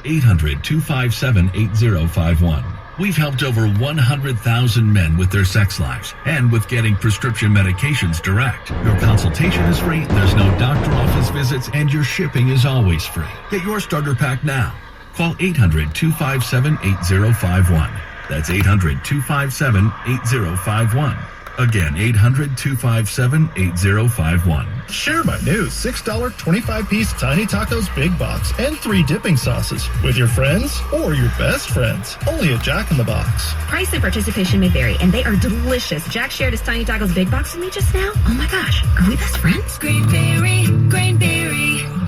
800-257-8051. We've helped over 100,000 men with their sex lives and with getting prescription medications direct. Your consultation is free, there's no doctor office visits, and your shipping is always free. Get your starter pack now. Call 800-257-8051. That's 800-257-8051. Again, 800-257-8051. Share my new $6 25-piece Tiny Tacos Big Box and 3 dipping sauces with your friends or your best friends. Only at Jack in the Box. Price and participation may vary, and they are delicious. Jack shared his Tiny Tacos Big Box with me just now. Oh my gosh, are we best friends? Grainberry.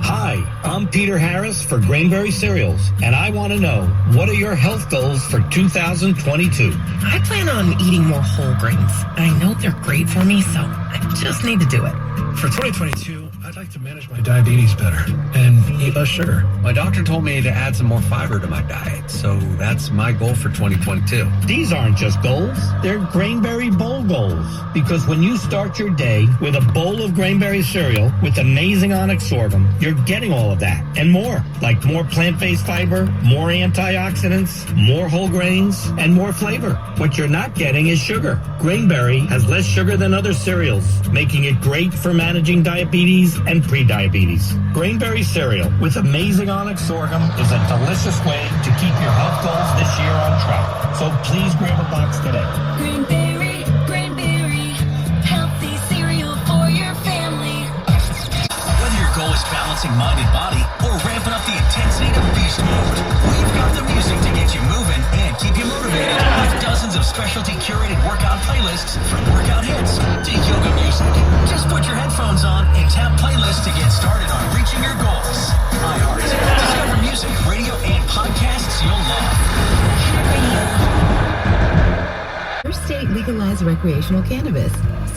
Hi, I'm Peter Harris for Grainberry Cereals, and I want to know, what are your health goals for 2022? I plan on eating more whole grains. I know they're great for me, so I just need to do it. For 2022, I'd like to manage my diabetes better and eat less sugar. My doctor told me to add some more fiber to my diet, so that's my goal for 2022. These aren't just goals, they're Grainberry Bowl goals. Because when you start your day with a bowl of Grainberry cereal with amazing onyx sorghum, you're getting all of that and more, like more plant-based fiber, more antioxidants, more whole grains, and more flavor. What you're not getting is sugar. Grainberry has less sugar than other cereals, making it great for managing diabetes and pre-diabetes. Grainberry cereal with amazing onyx sorghum is a delicious way to keep your health goals this year on track. So please grab a box today. Grainberry, healthy cereal for your family. Whether your goal is balancing mind and body or ramping up the intensity to beast mode, we've got the music to get you moving and keep you motivated with dozens of specialty curated workout playlists from workout hits to yoga music. Just put your headphones on and tap playlists to get started on reaching your goals. iHeart. Discover music, radio, and podcasts you'll love. Your state legalized recreational cannabis,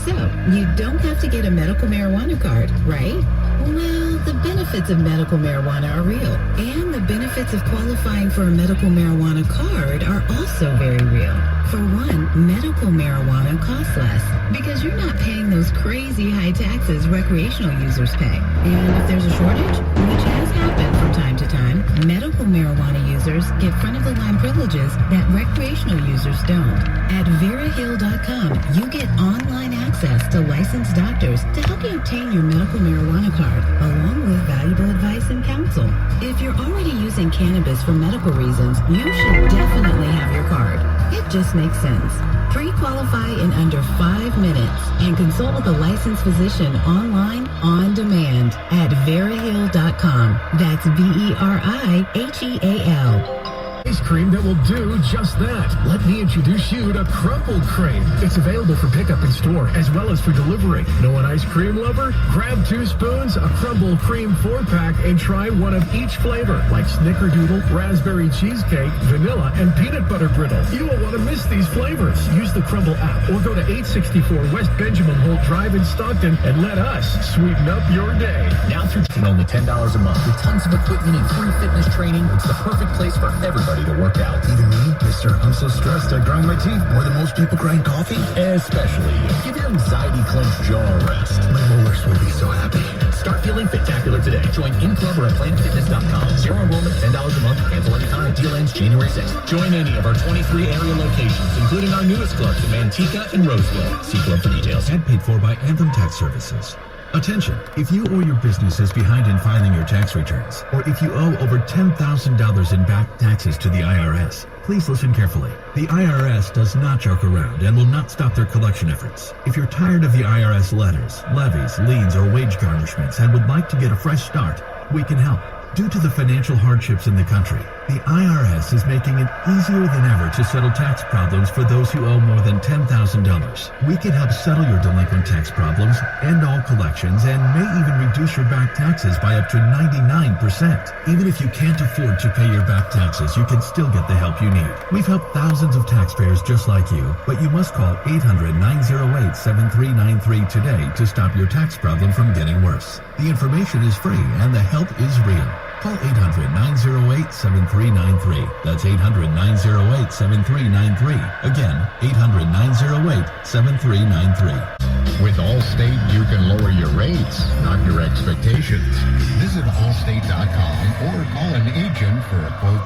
so you don't have to get a medical marijuana card, right? Well, the benefits of medical marijuana are real, and the benefits of qualifying for a medical marijuana card are also very real. For one, medical marijuana costs less because you're not paying those crazy high taxes recreational users pay. And if there's a shortage, which has happened from time to time, medical marijuana users get front-of-the-line privileges that recreational users don't. At VeraHill.com, you get online access to licensed doctors to help you obtain your medical marijuana card, along with valuable advice and counsel. If you're already using cannabis for medical reasons, you should definitely have your card. It just makes sense. Pre-qualify in under 5 minutes and consult with a licensed physician online on demand at VeraHill.com. That's VeraHeal. Ice cream that will do just that. Let me introduce you to Crumble Cream. It's available for pickup in store as well as for delivery. Know an ice cream lover? Grab 2 spoons, a Crumble Cream 4-pack, and try one of each flavor, like Snickerdoodle, raspberry cheesecake, vanilla, and peanut butter brittle. You won't want to miss these flavors. Use the Crumble app or go to 864 West Benjamin Holt Drive in Stockton and let us sweeten up your day. Now through only $10 a month with tons of equipment and free fitness training, it's the perfect place for everybody to work out. Even me, mister. I'm so stressed I grind my teeth more than most people grind coffee. Especially you. Give your anxiety-clenched jaw a rest. My molars will be so happy. Start feeling spectacular today. Join in-club or at planetfitness.com. Zero enrollment, $10 a month. Cancel anytime. Deal ends January 6th. Join any of our 23 area locations, including our newest clubs in Manteca and Roseville. See club for details. Ad paid for by Anthem Tax Services. Attention, if you or your business is behind in filing your tax returns, or if you owe over $10,000 in back taxes to the IRS, please listen carefully. The IRS does not joke around and will not stop their collection efforts. If you're tired of the IRS letters, levies, liens, or wage garnishments and would like to get a fresh start, we can help. Due to the financial hardships in the country, the IRS is making it easier than ever to settle tax problems for those who owe more than $10,000. We can help settle your delinquent tax problems, end all collections, and may even reduce your back taxes by up to 99%. Even if you can't afford to pay your back taxes, you can still get the help you need. We've helped thousands of taxpayers just like you, but you must call 800-908-7393 today to stop your tax problem from getting worse. The information is free and the help is real. Call 800-908-7393. That's 800-908-7393. Again, 800-908-7393. With Allstate, you can lower your rates, not your expectations. Visit Allstate.com or call an agent for a quote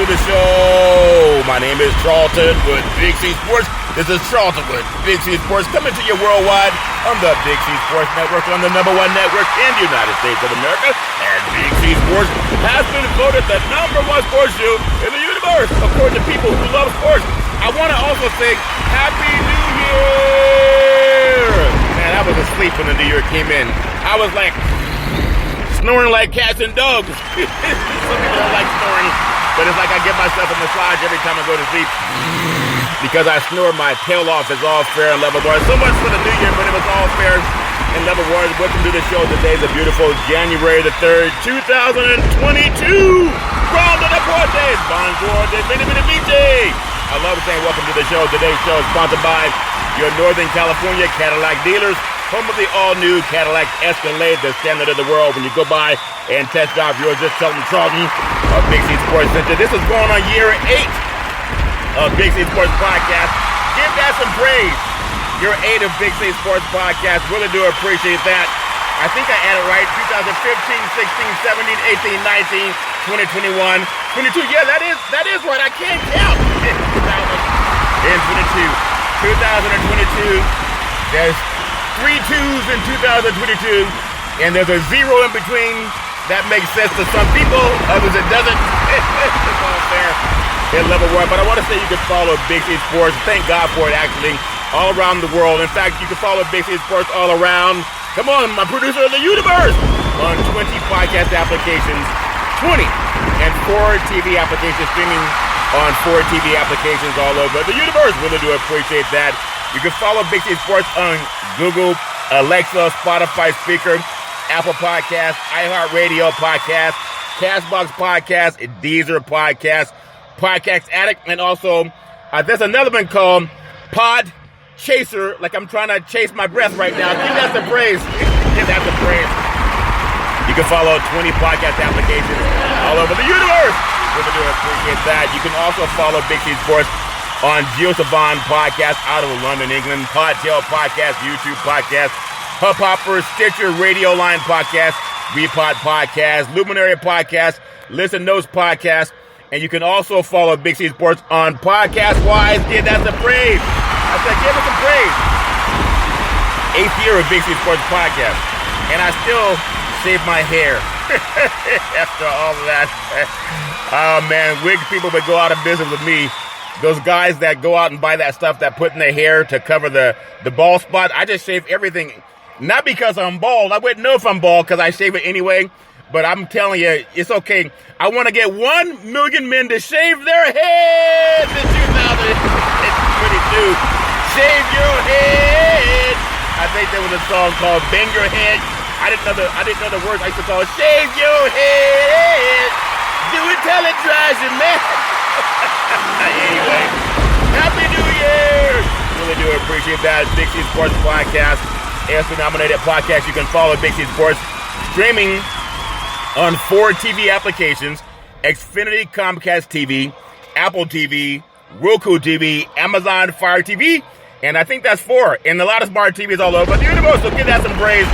the show. My name is Charlton with Big C Sports. This is Charlton with Big C Sports coming to you worldwide on the Big C Sports Network, on the #1 network in the United States of America. And Big C Sports has been voted the #1 sports show in the universe, according to people who love sports. I want to also say Happy New Year! Man, I was asleep when the New Year came in. I was like snoring like cats and dogs. Some people don't like snoring, but it's like I give myself a massage every time I go to sleep because I snore my tail off. Is all fair and level boys. So much for the New Year, but it was all fair and level boys. Welcome to the show. Today is a beautiful January the 3rd, 2022. Rounded up days. Bonjour de Benimite. I love saying welcome to the show. Today's show is sponsored by your Northern California Cadillac dealers. Home of the all-new Cadillac Escalade, the standard of the world. When you go by and test drive yours, just tell them Charlton of Big C Sports Center. This is going on year 8 of Big C Sports Podcast. Give that some praise. Year 8 of Big C Sports Podcast. Really do appreciate that. I think I added right. 2015, 16, 17, 18, 19, 20, 21, 22. Yeah, that is right. I can't count. 2022. 2022. There's 3 2s in 2022, and there's a 0 in between. That makes sense to some people, others it doesn't. It's all fair in level one. But I want to say you can follow Big C Sports. Thank God for it, actually, all around the world. In fact, you can follow Big C Sports all around. Come on, my producer of the universe, on 20 podcast applications, 20, and 4 TV applications, streaming on 4 TV applications all over the universe. Really do appreciate that. You can follow Big C Sports on Google, Alexa, Spotify speaker, Apple Podcasts, iHeartRadio Podcast, Castbox Podcast, Deezer Podcast, Podcast Addict, and also there's another one called Pod Chaser, like I'm trying to chase my breath right now. Give that some praise. Give that some praise. You can follow 20 podcast applications all over the universe. Really do appreciate that. You can also follow Big C Sports on GeoSavan Podcast out of London, England, Podtail Podcast, YouTube Podcast, Hubhopper, Stitcher, Radio Line Podcast, Repod Podcast, Luminary Podcast, Listen Notes Podcast, and you can also follow Big C Sports on Podcast Wise. Give that some praise. I said, give it some praise. 8th year of Big C Sports Podcast, and I still shave my hair after all of that. Oh man, wig people would go out of business with me. Those guys that go out and buy that stuff that put in their hair to cover the bald spot, I just shave everything. Not because I'm bald. I wouldn't know if I'm bald because I shave it anyway. But I'm telling you, it's okay. I want to get 1 million men to shave their heads in 2022. Shave your head. I think there was a song called Bang Your Head. I didn't know the words. I used to call it Shave Your Head. Do it till it drives you mad. Anyway, Happy New Year! Really do appreciate that. Big C Sports Podcast, ASP-nominated podcast. You can follow Big C Sports streaming on 4 TV applications: Xfinity Comcast TV, Apple TV, Roku TV, Amazon Fire TV, and I think that's 4. And a lot of smart TVs all over the universe, so give that some praise.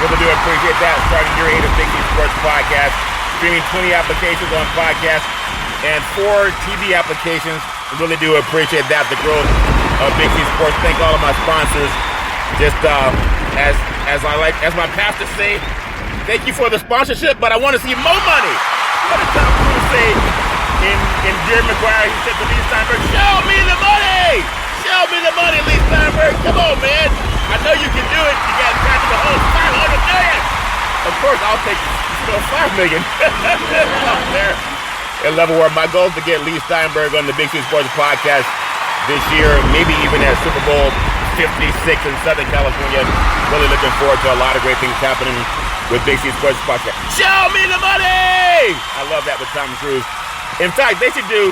Really do appreciate that. Starting year 8 of Big C Sports Podcast, streaming 20 applications on podcast and 4 TV applications. Really do appreciate that. The growth of Big C Sports. Thank all of my sponsors. Just as my pastor say, thank you for the sponsorship, but I want to see more money. What did Tom Cruise say in Jerry Maguire? He said to Lee Steinberg, "Show me the money! Show me the money, Lee Steinberg. Come on, man. I know you can do it. You got Patrick Mahomes, $500 million. Of course, I'll take $5 million. Up there. At level where my goal is to get Lee Steinberg on the Big C Sports Podcast this year, maybe even at Super Bowl 56 in Southern California. Really looking forward to a lot of great things happening with Big C Sports Podcast. Show me the money! I love that with Tom Cruise. In fact, they should do,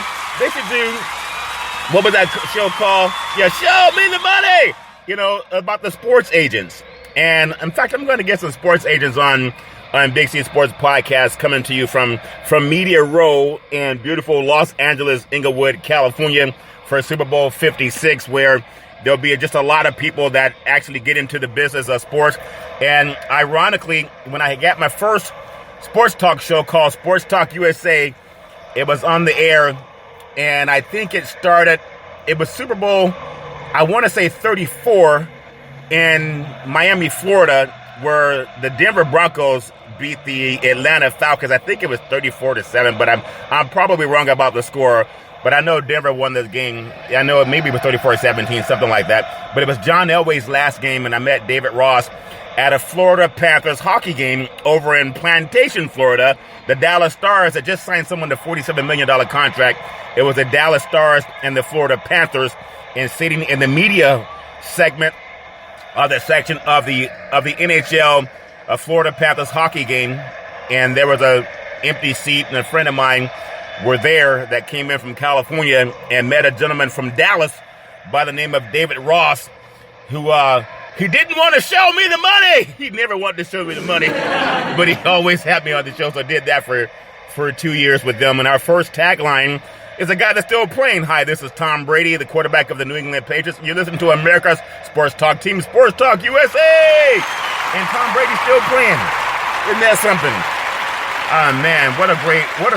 what was that show called? Yeah, Show Me the Money! You know, about the sports agents. And in fact, I'm going to get some sports agents on Big C Sports Podcast, coming to you from Media Row in beautiful Los Angeles, Inglewood, California for Super Bowl 56, where there'll be just a lot of people that actually get into the business of sports. And ironically, when I got my first sports talk show called Sports Talk USA, It was on the air, and I think it was Super Bowl, I want to say 34 in Miami, Florida, where the Denver Broncos beat the Atlanta Falcons. I think it was 34-7, but I'm probably wrong about the score. But I know Denver won this game. I know maybe it was 34-17, something like that. But it was John Elway's last game, and I met David Ross at a Florida Panthers hockey game over in Plantation, Florida. The Dallas Stars had just signed someone to $47 million contract. It was the Dallas Stars and the Florida Panthers, and sitting in the media segment of the section of the NHL Florida Panthers hockey game, and there was a empty seat, and a friend of mine were there that came in from California and met a gentleman from Dallas by the name of David Ross, who he didn't want to show me the money. He never wanted to show me the money, but he always had me on the show, so I did that for 2 years with them. And our first tagline is a guy that's still playing. Hi, this is Tom Brady, the quarterback of the New England Patriots. You listen to America's Sports Talk team, Sports Talk USA, and Tom Brady's still playing. Isn't that something? Man, what a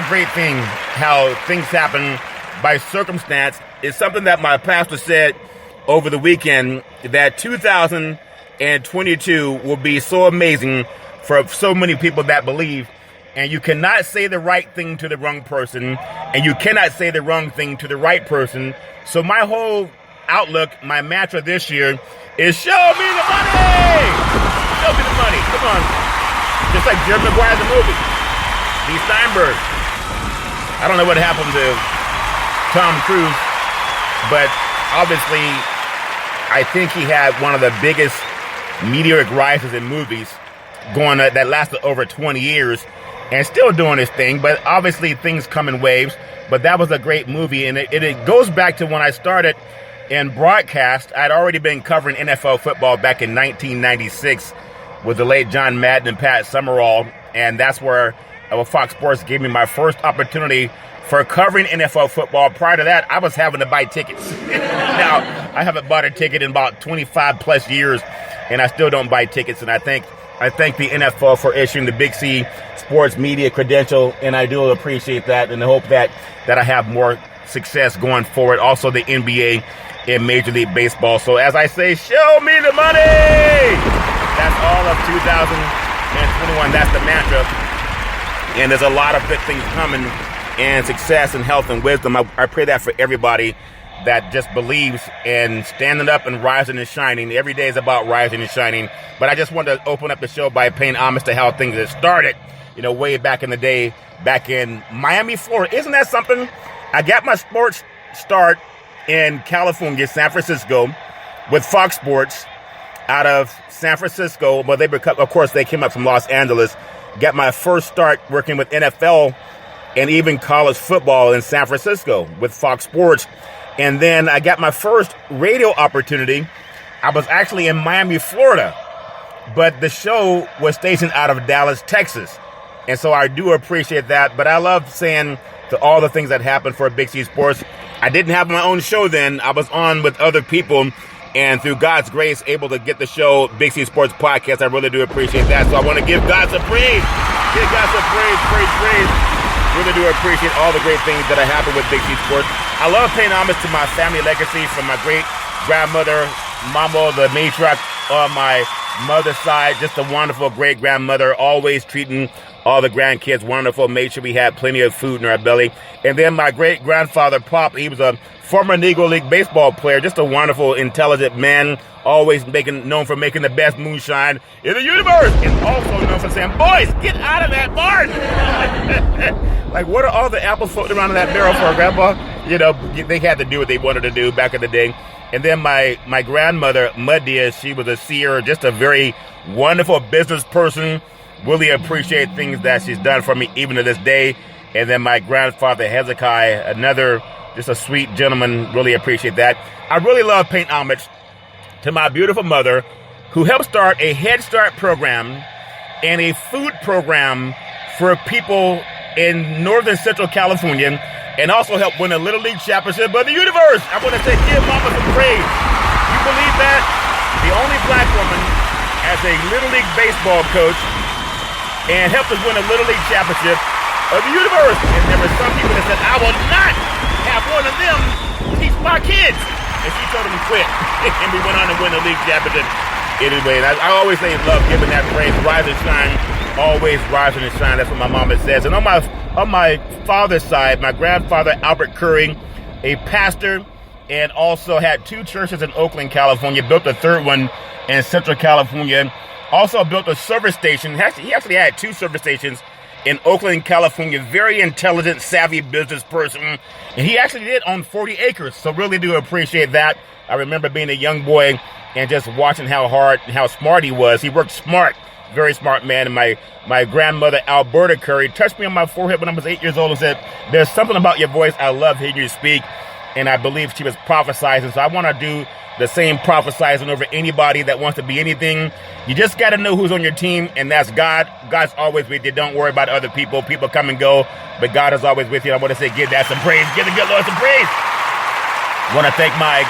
great thing how things happen by circumstance. It's something that my pastor said over the weekend, that 2022 will be so amazing for so many people that believe. And you cannot say the right thing to the wrong person, and you cannot say the wrong thing to the right person. So my whole outlook, my mantra this year is show me the money! Show me the money. Come on. Just like Jerry Maguire's movie. Lee Steinberg. I don't know what happened to Tom Cruise, but obviously I think he had one of the biggest meteoric rises in movies going that lasted over 20 years and still doing his thing, but obviously things come in waves. But that was a great movie, and it goes back to when I started in broadcast. I'd already been covering NFL football back in 1996 with the late John Madden and Pat Summerall, and that's where Fox Sports gave me my first opportunity for covering NFL football. Prior to that, I was having to buy tickets. Now, I haven't bought a ticket in about 25 plus years, and I still don't buy tickets. And I thank the NFL for issuing the Big C Sports Media credential, and I do appreciate that, and I hope that I have more success going forward. Also, the NBA and Major League Baseball. So as I say, show me the money! That's all of 2021. That's the mantra. And there's a lot of good things coming, and success and health and wisdom. I pray that for everybody that just believes in standing up and rising and shining. Every day is about rising and shining. But I just wanted to open up the show by paying homage to how things have started, way back in the day, back in Miami, Florida. Isn't that something? I got my sports start in California, San Francisco, with Fox Sports out of San Francisco. Well, of course, they came up from Los Angeles. Got my first start working with NFL and even college football in San Francisco with Fox Sports. And then I got my first radio opportunity. I was actually in Miami, Florida, but the show was stationed out of Dallas, Texas. And so I do appreciate that. But I love saying to all the things that happened for Big C Sports. I didn't have my own show then. I was on with other people, and through God's grace, able to get the show, Big C Sports Podcast. I really do appreciate that. So I want to give God some praise. Give God some praise. Really do appreciate all the great things that have happened with Big C Sports. I love paying homage to my family legacy from my great-grandmother, Mama, the matriarch on my mother's side. Just a wonderful great-grandmother, always treating all the grandkids wonderful, made sure we had plenty of food in our belly. And then my great-grandfather, Pop, he was a former Negro League baseball player, just a wonderful, intelligent man, always known for making the best moonshine in the universe, and also known for saying, boys, get out of that barn! Like, what are all the apples floating around in that barrel for, Grandpa? They had to do what they wanted to do back in the day. And then my grandmother, Mudia, she was a seer, just a very wonderful business person. Really appreciate things that she's done for me even to this day. And then my grandfather, Hezekiah, just a sweet gentleman. Really appreciate that. I really love paying homage to my beautiful mother, who helped start a Head Start program and a food program for people in northern central California, and also helped win a Little League championship of the universe. I want to say, give Mama some praise. You believe that? The only black woman as a Little League baseball coach, and helped us win a Little League championship. of the universe. And there were some people that said, I will not have one of them teach my kids. And she told him to quit. And we went on to win the league championship anyway. And I always say love giving that phrase, rise and shine, always rise and shine. That's what my mama says. And on my father's side, my grandfather, Albert Curry, a pastor, and also had 2 churches in Oakland, California, built a third one in Central California, also built a service station. He actually had 2 service stations in Oakland, California. Very intelligent, savvy business person. And he actually did own 40 acres, so really do appreciate that. I remember being a young boy and just watching how hard and how smart he was. He worked smart, very smart man. And my grandmother, Alberta Curry, touched me on my forehead when I was 8 years old and said, there's something about your voice. I love hearing you speak. And I believe she was prophesizing. So I want to do the same prophesizing over anybody that wants to be anything. You just got to know who's on your team, and that's God. God's always with you. Don't worry about other people. People come and go, but God is always with you. I want to say, give that some praise. Give the good Lord some praise. I want to thank my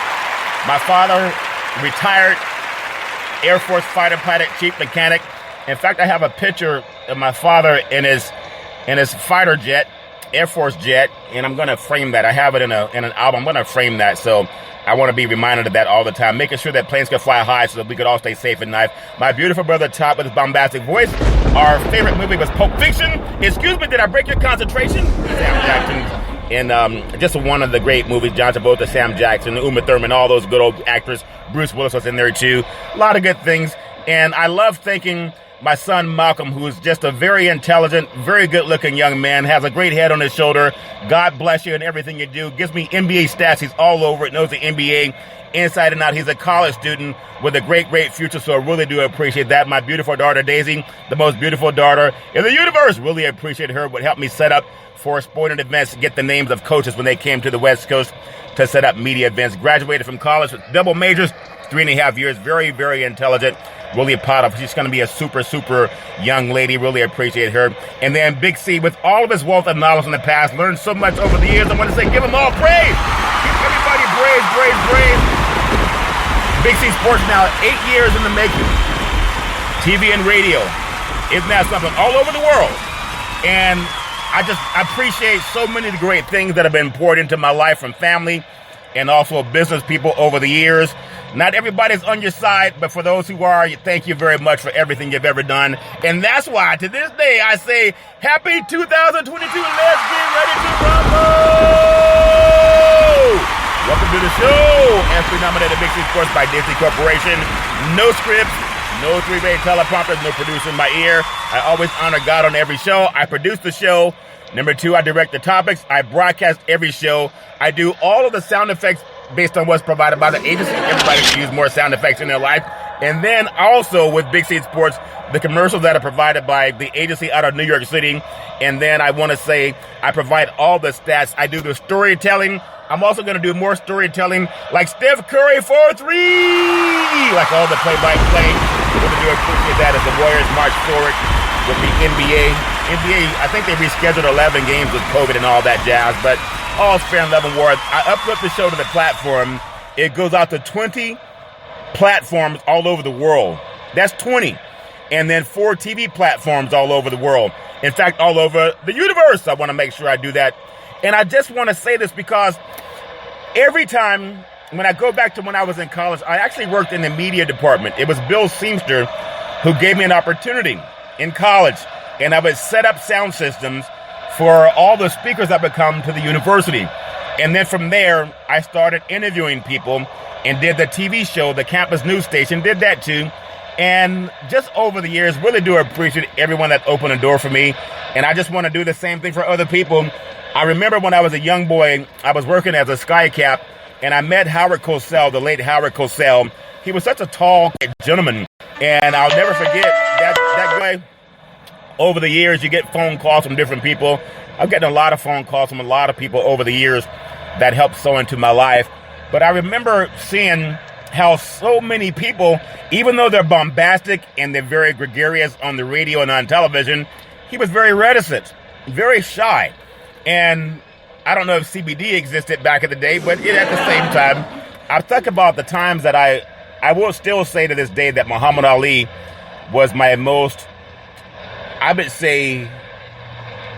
father, retired Air Force fighter pilot, chief mechanic. In fact, I have a picture of my father in his fighter jet, Air Force jet, and I'm going to frame that. I have it in an album. I'm going to frame that. So I want to be reminded of that all the time, making sure that planes can fly high so that we could all stay safe at night. My beautiful brother, Top, with his bombastic voice. Our favorite movie was Pulp Fiction. Excuse me, did I break your concentration? Sam Jackson. And just one of the great movies, John Travolta, Sam Jackson, Uma Thurman, all those good old actors. Bruce Willis was in there too. A lot of good things. And I love thanking my son, Malcolm, who's just a very intelligent, very good-looking young man, has a great head on his shoulder. God bless you in everything you do. Gives me NBA stats. He's all over it, knows the NBA inside and out. He's a college student with a great, great future, so I really do appreciate that. My beautiful daughter, Daisy, the most beautiful daughter in the universe. Really appreciate her. Would help me set up for sporting events, get the names of coaches when they came to the West Coast to set up media events. Graduated from college with double majors, 3.5 years. Very, very intelligent. Really proud of her. She's going to be a super, super young lady. Really appreciate her. And then Big C, with all of his wealth of knowledge in the past, learned so much over the years. I want to say, give him all praise. Keep everybody brave. Big C Sports now, 8 years in the making. TV and radio. Isn't that something? All over the world. And I appreciate so many of the great things that have been poured into my life from family and also business people over the years. Not everybody's on your side, but for those who are, thank you very much for everything you've ever done. And that's why, to this day, I say, happy 2022. Let's get ready to rumble! Welcome to the show. ESPY nominated Big C Sports by Disney Corporation. No scripts, no 3-way teleprompters, no producer in my ear. I always honor God on every show. I produce the show. Number 2, I direct the topics. I broadcast every show. I do all of the sound effects based on what's provided by the agency. Everybody should use more sound effects in their life. And then also with Big C Sports, the commercials that are provided by the agency out of New York City. And then I want to say I provide all the stats. I do the storytelling. I'm also going to do more storytelling like Steph Curry 4-3, like all the play-by-play. We're going to do appreciate that as the Warriors march forward with the NBA. I think they rescheduled 11 games with COVID and all that jazz, but all's fair and love and war. I upload the show to the platform. It goes out to 20 platforms all over the world. That's 20. And then 4 TV platforms all over the world. In fact, all over the universe. I want to make sure I do that. And I just want to say this because every time when I go back to when I was in college, I actually worked in the media department. It was Bill Seamster who gave me an opportunity in college. And I would set up sound systems for all the speakers that would come to the university. And then from there, I started interviewing people and did the TV show, the campus news station, did that too. And just over the years, really do appreciate everyone that opened a door for me. And I just want to do the same thing for other people. I remember when I was a young boy, I was working as a sky cap, and I met Howard Cosell, the late Howard Cosell. He was such a tall gentleman, and I'll never forget that guy. Over the years, you get phone calls from different people. I'm getting a lot of phone calls from a lot of people over the years that helped sow into my life. But I remember seeing how so many people, even though they're bombastic and they're very gregarious on the radio and on television, he was very reticent, very shy. And I don't know if CBD existed back in the day, but at the same time, I think about the times that I will still say to this day that Muhammad Ali was my most, I would say,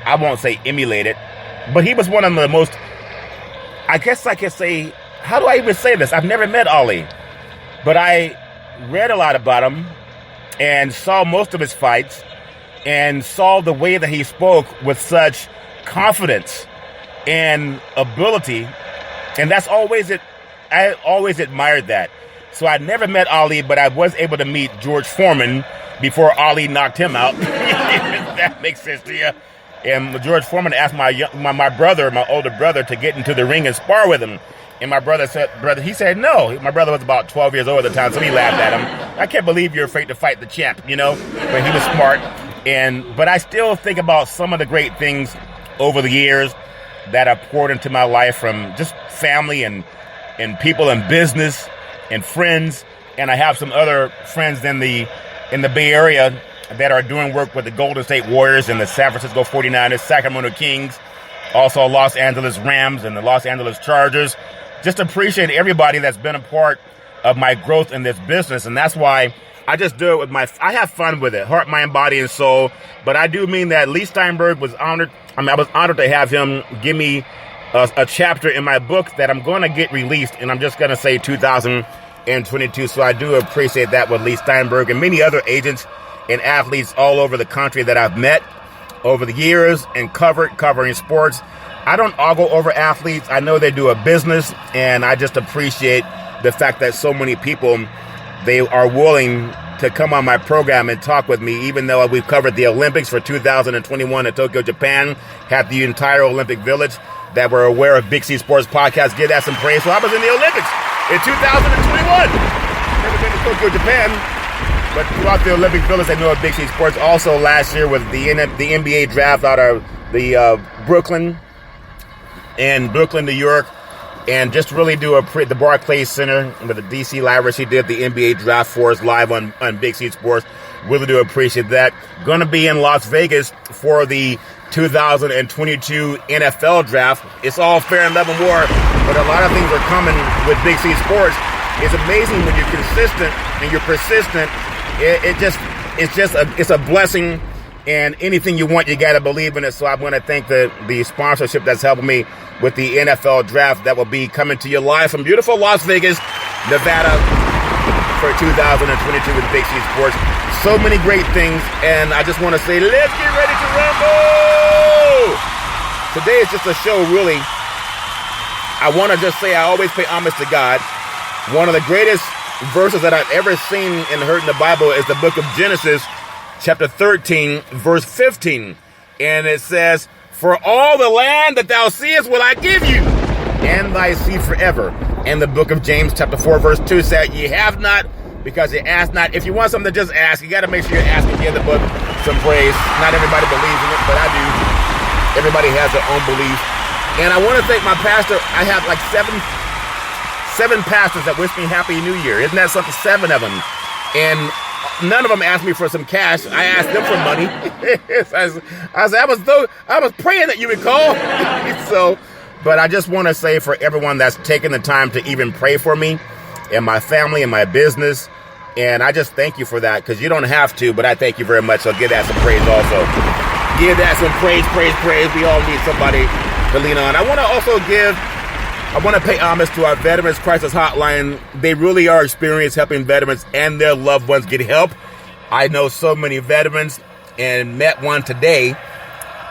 I won't say emulated, but he was one of the most, I guess I could say, how do I even say this? I've never met Ali, but I read a lot about him and saw most of his fights and saw the way that he spoke with such confidence and ability. And that's always it. I always admired that. So I never met Ali, but I was able to meet George Foreman before Ali knocked him out. That makes sense to you. And George Foreman asked my older brother, to get into the ring and spar with him. And my brother said no. My brother was about 12 years old at the time, so he laughed at him. I can't believe you're afraid to fight the champ, you know? But he was smart. But I still think about some of the great things over the years that have poured into my life, from just family and people in business and friends. And I have some other friends in the Bay Area that are doing work with the Golden State Warriors and the San Francisco 49ers, Sacramento Kings, also Los Angeles Rams and the Los Angeles Chargers. Just appreciate everybody that's been a part of my growth in this business. And that's why I just do it with I have fun with it, heart, mind, body, and soul. But I do mean that Lee Steinberg was honored. I was honored to have him give me a chapter in my book that I'm going to get released. And I'm just going to say 2022. So I do appreciate that with Lee Steinberg and many other agents and athletes all over the country that I've met over the years and covering sports. I don't ogle over athletes. I know they do a business, and I just appreciate the fact that so many people, they are willing to come on my program and talk with me, even though we've covered the Olympics for 2021 in Tokyo, Japan, had the entire Olympic Village that were aware of Big C Sports Podcast. Give that some praise. So I was in the Olympics in 2021. Never been to Tokyo, Japan, but throughout the Olympic Village, I know of Big C Sports. Also last year with the NBA draft out of the Brooklyn, New York, and just really do the Barclays Center with the DC Library. She did the NBA draft for us live on Big C Sports. Really do appreciate that. Going to be in Las Vegas for the 2022 NFL draft. It's all fair and level war, but a lot of things are coming with Big C Sports. It's amazing when you're consistent and you're persistent. It's a blessing. And anything you want, you got to believe in it. So I want to thank the sponsorship that's helping me with the NFL draft that will be coming to you live from beautiful Las Vegas, Nevada for 2022 with Big C Sports. So many great things. And I just want to say, let's get ready to rumble. Today is just a show, really. I want to just say I always pay homage to God. One of the greatest verses that I've ever seen and heard in the Bible is the book of Genesis, chapter 13, verse 15. And it says, "For all the land that thou seest will I give you, and thy seed forever." And the book of James, chapter 4, verse 2 said, "Ye have not, because ye ask not." If you want something to just ask, you got to make sure you're asking. Give the book some praise. Not everybody believes in it, but I do. Everybody has their own belief. And I want to thank my pastor. I have like seven pastors that wish me Happy New Year. Isn't that something? 7 of them. And none of them asked me for some cash. I asked them for money. I was praying that you would call. But I just want to say for everyone that's taken the time to even pray for me and my family and my business, and I just thank you for that, because you don't have to, but I thank you very much. So give that some praise also. Give that some praise. We all need somebody to lean on. I want to pay homage to our Veterans Crisis Hotline. They really are experienced helping veterans and their loved ones get help. I know so many veterans and met one today.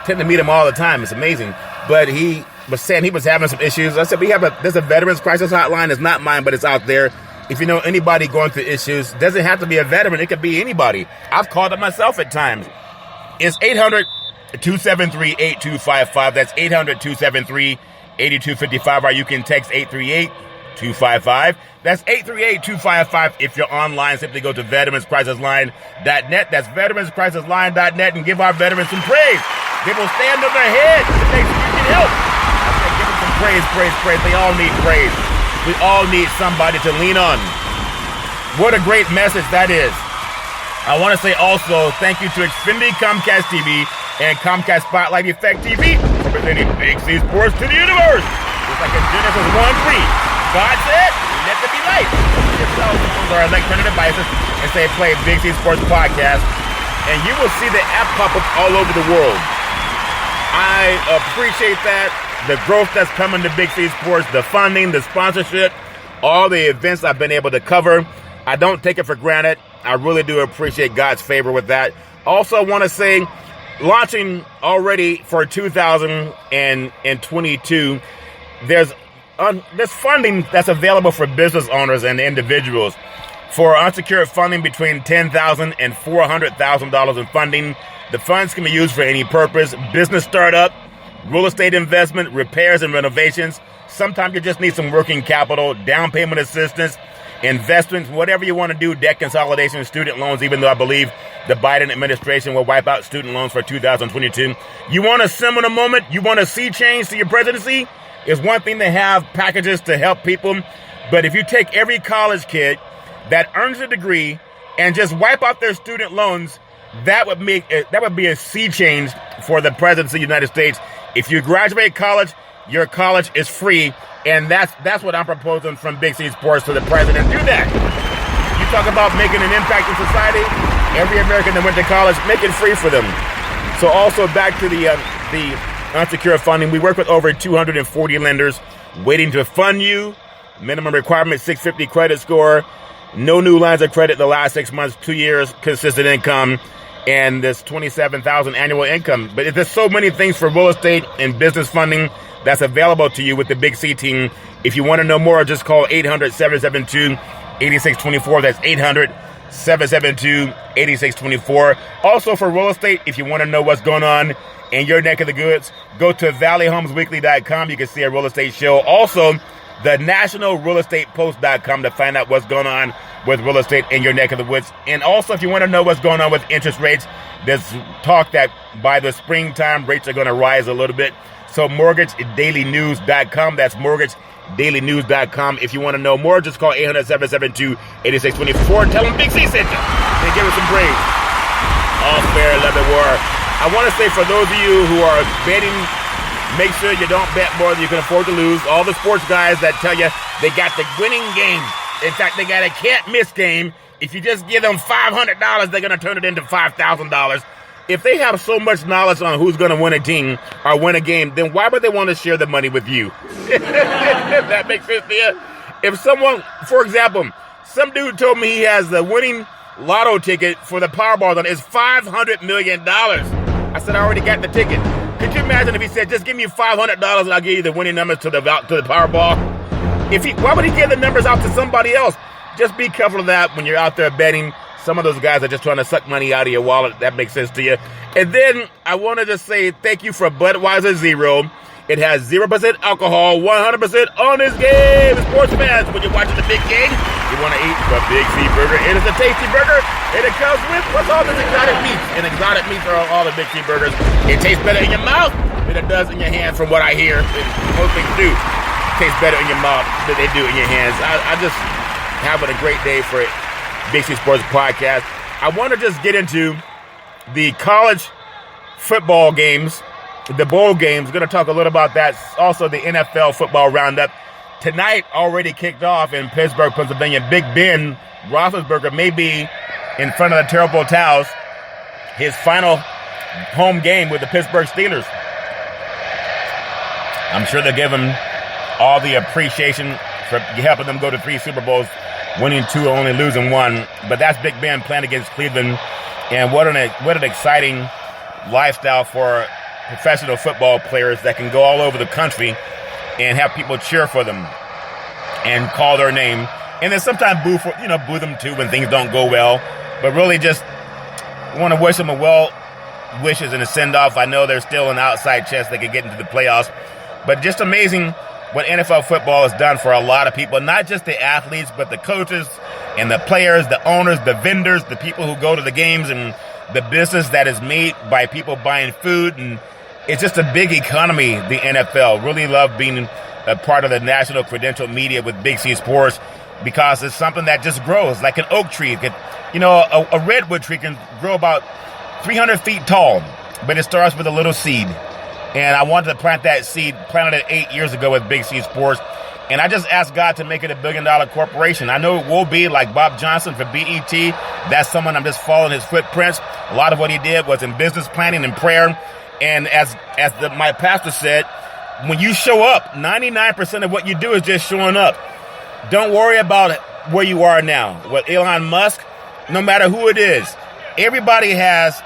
Tend to meet him all the time. It's amazing. But he was saying he was having some issues. I said, there's a Veterans Crisis Hotline. It's not mine, but it's out there. If you know anybody going through issues, doesn't have to be a veteran. It could be anybody. I've called it myself at times. It's 800-273-8255. That's 800-273-8255, or you can text 838-255. That's 838-255. If you're online, simply go to veteranscrisisline.net. That's veteranscrisisline.net, and give our veterans some praise. They will stand on their head to make sure you get help. I said, give them some praise. They all need praise. We all need somebody to lean on. What a great message that is. I want to say also thank you to Xfinity Comcast TV and Comcast Spotlight Effect TV for presenting Big C Sports to the universe. Just like in Genesis 1:3, God said, "Let there be light." Yourselves on our electronic devices and say, "Play Big C Sports Podcast," and you will see the app pop up all over the world. I appreciate that. The growth that's coming to Big C Sports, the funding, the sponsorship, all the events I've been able to cover. I don't take it for granted. I really do appreciate God's favor with that. Also, I want to say, launching already for 2022, there's funding that's available for business owners and individuals. For unsecured funding between $10,000 and $400,000 in funding, the funds can be used for any purpose: business startup, real estate investment, repairs and renovations. Sometimes you just need some working capital, down payment assistance, investments, whatever you want to do, debt consolidation, student loans, even though I believe the Biden administration will wipe out student loans for 2022. You want a similar moment? You want to see change to your presidency? It's one thing to have packages to help people, but if you take every college kid that earns a degree and just wipe out their student loans, that would be a sea change for the presidency of the United States. If you graduate college, your college is free, and that's what I'm proposing from Big C Sports to the president. Do that. You talk about making an impact in society. Every American that went to college, make it free for them. So also back to the unsecured funding, we work with over 240 lenders waiting to fund you. Minimum requirement, 650 credit score. No new lines of credit the last 6 months, 2 years, consistent income, and this $27,000 annual income. But there's so many things for real estate and business funding that's available to you with the Big C team. If you want to know more, just call 800-772-8624. That's 800-772-8624. Also for real estate, if you want to know what's going on in your neck of the goods, go to valleyhomesweekly.com. You can see a real estate show. Also, the nationalrealestatepost.com to find out what's going on with real estate in your neck of the woods. And also, if you want to know what's going on with interest rates, there's talk that by the springtime, rates are going to rise a little bit. So mortgagedailynews.com. That's mortgagedailynews.com. If you want to know more, just call 800-772-8624. Tell them Big C sent you. They give us some praise. All fair, love and war. I want to say for those of you who are betting, make sure you don't bet more than you can afford to lose. All the sports guys that tell you they got the winning game. In fact, they got a can't-miss game. If you just give them $500, they're going to turn it into $5,000. If they have so much knowledge on who's going to win a team or win a game, then why would they want to share the money with you? If that makes sense to you. If someone, for example, some dude told me he has the winning lotto ticket for the Powerball, and it's $500 million. I said, I already got the ticket. Could you imagine if he said, just give me $500 and I'll give you the winning numbers to the Powerball? Why would he give the numbers out to somebody else? Just be careful of that when you're out there betting. Some of those guys are just trying to suck money out of your wallet. That makes sense to you. And then I wanted to say thank you for Budweiser Zero. It has 0% alcohol, 100% honest game. Sports fans, when you're watching the big game, you want to eat the Big C Burger. It is a tasty burger, and it comes with what's all this exotic meats. And exotic meats are all the Big C Burgers. It tastes better in your mouth than it does in your hands, from what I hear. Most things do taste better in your mouth than they do in your hands. I just having a great day for Big C Sports Podcast. I want to just get into the college football games, the bowl games. We're going to talk a little about that. Also, the NFL Football Roundup. Tonight already kicked off in Pittsburgh, Pennsylvania. Big Ben Roethlisberger may be in front of the Terrible Towels. His final home game with the Pittsburgh Steelers. I'm sure they'll give him all the appreciation for helping them go to 3 Super Bowls, winning 2, only losing 1. But that's Big Ben playing against Cleveland. And what an exciting lifestyle for professional football players that can go all over the country and have people cheer for them and call their name. And then sometimes boo them too when things don't go well. But really just want to wish them a well wishes and a send-off. I know there's still an outside chance they could get into the playoffs. But just amazing what NFL football has done for a lot of people, not just the athletes, but the coaches and the players, the owners, the vendors, the people who go to the games, and the business that is made by people buying food. And it's just a big economy, the NFL. Really love being a part of the national credential media with Big C Sports, because it's something that just grows like an oak tree. A redwood tree can grow about 300 feet tall, but it starts with a little seed. And I wanted to plant that seed, planted it 8 years ago with Big C Sports. And I just asked God to make it $1 billion corporation. I know it will be like Bob Johnson for BET. That's someone I'm just following his footprints. A lot of what he did was in business planning and prayer. And as my pastor said, when you show up, 99% of what you do is just showing up. Don't worry about where you are now. With Elon Musk, no matter who it is, everybody has